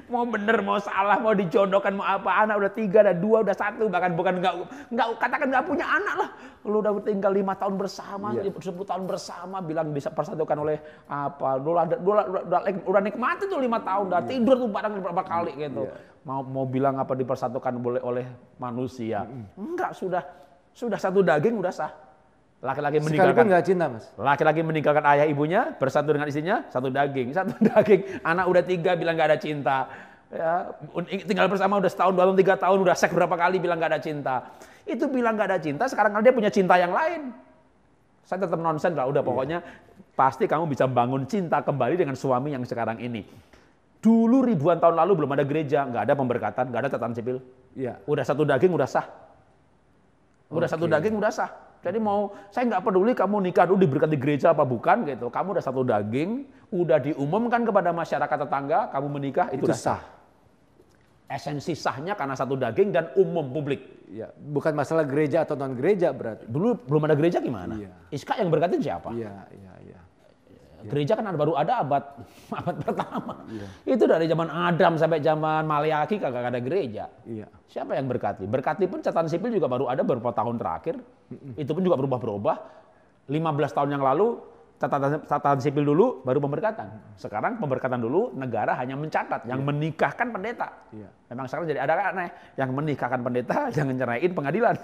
Mau bener, mau salah, mau dijodohkan, mau apa, anak udah 3, udah 2, udah 1, bahkan bukan nggak katakan nggak punya anak lah. Lu udah tinggal 5 tahun bersama, 10 tahun bersama, bilang bisa persatukan oleh apa, udah nikmati tuh 5 tahun, udah tidur tuh bareng berapa kali gitu. Mau bilang apa dipersatukan oleh manusia, enggak, sudah satu daging udah sah. Laki-laki meninggalkan, nggak cinta Mas? Laki-laki meninggalkan ayah ibunya, bersatu dengan istrinya, satu daging. Anak udah 3 bilang nggak ada cinta. Ya, tinggal bersama udah setahun, 2 tahun, 3 tahun, udah seks berapa kali bilang nggak ada cinta. Itu bilang nggak ada cinta, sekarang dia punya cinta yang lain. Saya tetap nonsen lah, udah pokoknya pasti kamu bisa bangun cinta kembali dengan suami yang sekarang ini. Dulu ribuan tahun lalu belum ada gereja, nggak ada pemberkatan, nggak ada catatan sipil. Udah satu daging udah sah. Satu daging udah sah. Jadi saya nggak peduli kamu nikah dulu diberkati gereja apa bukan gitu. Kamu udah satu daging, udah diumumkan kepada masyarakat tetangga, kamu menikah itu udah sah. Esensi sahnya karena satu daging dan umum publik. Bukan masalah gereja atau non gereja berarti. Dulu belum ada gereja gimana? Iska yang berkatin siapa? Gereja kan baru ada abad pertama. Itu dari zaman Adam sampai zaman Maleakhi kagak ada gereja. Siapa yang berkati? Berkati pun catatan sipil juga baru ada beberapa tahun terakhir. Itu pun juga berubah-berubah. 15 tahun yang lalu catatan sipil dulu baru pemberkatan. Sekarang pemberkatan dulu negara hanya mencatat yang menikahkan pendeta. Memang sekarang jadi ada aneh yang menikahkan pendeta yang nceraiin pengadilan.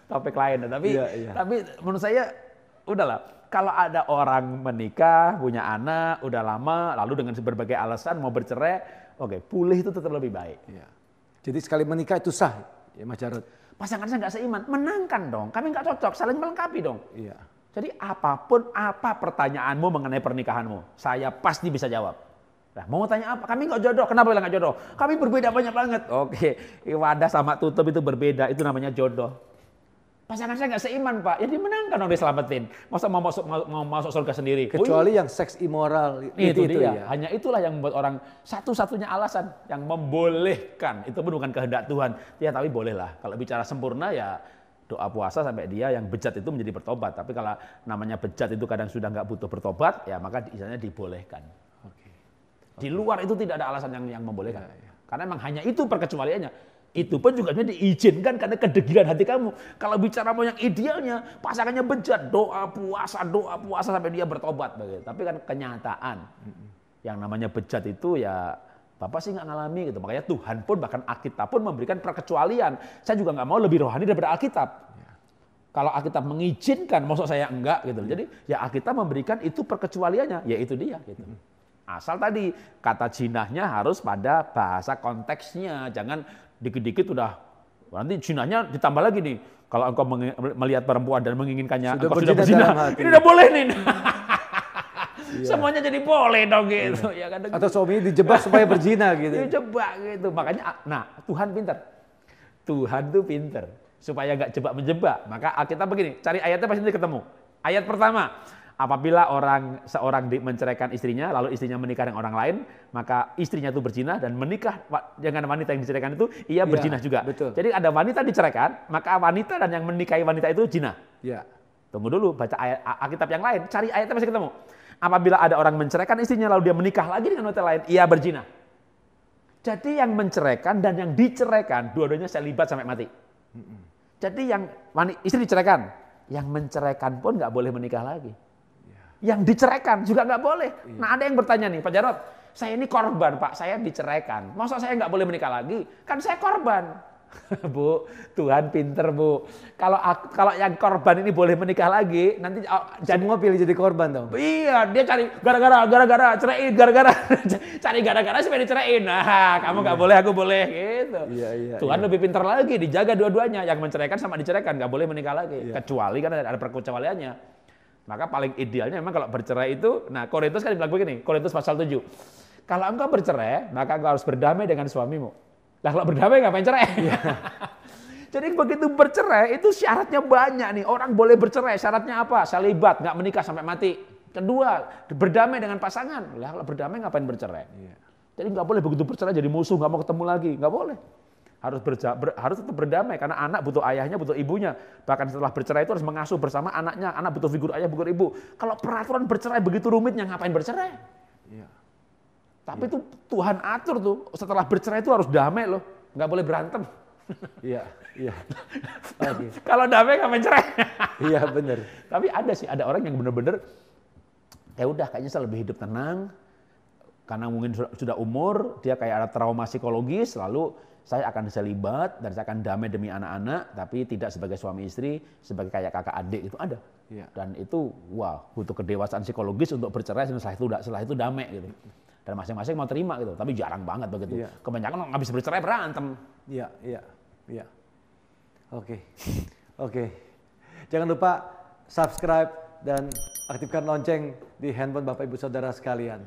Topik lain, tapi menurut saya udahlah. Kalau ada orang menikah, punya anak, udah lama, lalu dengan berbagai alasan mau bercerai, pulih itu tetap lebih baik. Jadi sekali menikah itu sah, ya Mas Jarod. Pasangan saya nggak seiman, menangkan dong. Kami nggak cocok, saling melengkapi dong. Jadi apapun apa pertanyaanmu mengenai pernikahanmu, saya pasti bisa jawab. Nah, mau tanya apa? Kami nggak jodoh. Kenapa bilang nggak jodoh? Kami berbeda banyak banget. Wadah sama tutup itu berbeda, itu namanya jodoh. Pasangan saya nggak seiman Pak, ya dimenangkan dong, diselamatin. Masa mau masuk surga sendiri? Kecuali yang seks immoral itu dia. Hanya itulah yang membuat orang satu-satunya alasan yang membolehkan. Itu pun bukan kehendak Tuhan. Ya tapi bolehlah. Kalau bicara sempurna ya doa puasa sampai dia yang bejat itu menjadi bertobat. Tapi kalau namanya bejat itu kadang sudah nggak butuh bertobat, ya maka istilahnya dibolehkan. Di luar itu tidak ada alasan yang membolehkan. Karena memang hanya itu perkecualiannya. Itu pun juga diizinkan karena kedegilan hati kamu. Kalau bicara mau yang idealnya, pasangannya bejat, doa puasa sampai dia bertobat. Tapi kan kenyataan, yang namanya bejat itu ya Bapak sih nggak ngalami gitu. Makanya Tuhan pun bahkan Alkitab pun memberikan perkecualian. Saya juga nggak mau lebih rohani daripada Alkitab. Kalau Alkitab mengizinkan, maksud saya enggak gitu. Jadi ya Alkitab memberikan itu perkecualiannya, ya itu dia gitu. Asal tadi kata jinahnya harus pada bahasa konteksnya, jangan dikit-dikit udah nanti jinahnya ditambah lagi nih. Kalau engkau melihat perempuan dan menginginkannya, engkau sudah berzina, ini udah boleh nih. Semuanya jadi boleh dong gitu. Ya, kan? Atau suaminya dijebak supaya berzina gitu. Dijebak gitu. Makanya, nah Tuhan pintar. Tuhan tuh pintar. Supaya nggak jebak-menjebak. Maka Alkitab begini, cari ayatnya pasti ketemu. Ayat pertama, apabila seorang menceraikan istrinya, lalu istrinya menikah dengan orang lain, maka istrinya itu berzina dan menikah dengan wanita yang diceraikan itu, ia berzina juga. Betul. Jadi ada wanita diceraikan, maka wanita dan yang menikahi wanita itu zina. Ya. Tunggu dulu, baca ayat Alkitab yang lain, cari ayatnya pasti ketemu. Apabila ada orang menceraikan istrinya, lalu dia menikah lagi dengan wanita lain, ia berzina. Jadi yang menceraikan dan yang diceraikan, dua-duanya selibat sampai mati. Jadi yang istri diceraikan, yang menceraikan pun nggak boleh menikah lagi. Yang diceraikan juga nggak boleh. Nah ada yang bertanya nih, Pak Jarod, saya ini korban Pak, saya diceraikan. Masa saya nggak boleh menikah lagi? Kan saya korban. Bu, Tuhan pinter Bu. Kalau yang korban ini boleh menikah lagi, nanti semua pilih jadi korban dong. Iya, dia cari gara-gara ceraiin, cari gara-gara supaya diceraiin. Nah, kamu nggak boleh, aku boleh gitu. Tuhan lebih pinter lagi, dijaga dua-duanya, yang menceraikan sama diceraikan, nggak boleh menikah lagi. Kecuali kan ada perkecualiannya. Maka paling idealnya memang kalau bercerai itu, nah Korintus kan bilang begini, Korintus pasal 7. Kalau engkau bercerai, maka engkau harus berdamai dengan suamimu. Nah kalau berdamai ngapain cerai? Jadi begitu bercerai itu syaratnya banyak nih. Orang boleh bercerai, syaratnya apa? Selibat, nggak menikah sampai mati. Kedua, berdamai dengan pasangan. Lah kalau berdamai ngapain bercerai? Jadi nggak boleh begitu bercerai jadi musuh, nggak mau ketemu lagi. Nggak boleh. Harus tetap berdamai karena anak butuh ayahnya, butuh ibunya. Bahkan setelah bercerai itu harus mengasuh bersama anaknya. Anak butuh figur ayah, figur ibu. Kalau peraturan bercerai begitu rumitnya ngapain bercerai? Tapi itu Tuhan atur tuh, setelah bercerai itu harus damai loh, nggak boleh berantem. Iya. Kalau damai ngapain cerai? Iya benar. Tapi ada orang yang benar-benar, ya udah kayaknya saya lebih hidup tenang, karena mungkin sudah umur, dia kayak ada trauma psikologis, lalu saya akan selibat dan saya akan damai demi anak-anak, tapi tidak sebagai suami istri, sebagai kayak kakak adik itu ada. Dan itu butuh kedewasaan psikologis untuk bercerai, setelah itu damai gitu. Dan masing-masing mau terima gitu, tapi jarang banget begitu. Kebanyakan habis bercerai berantem. Iya. Oke. Jangan lupa subscribe dan aktifkan lonceng di handphone Bapak Ibu Saudara sekalian.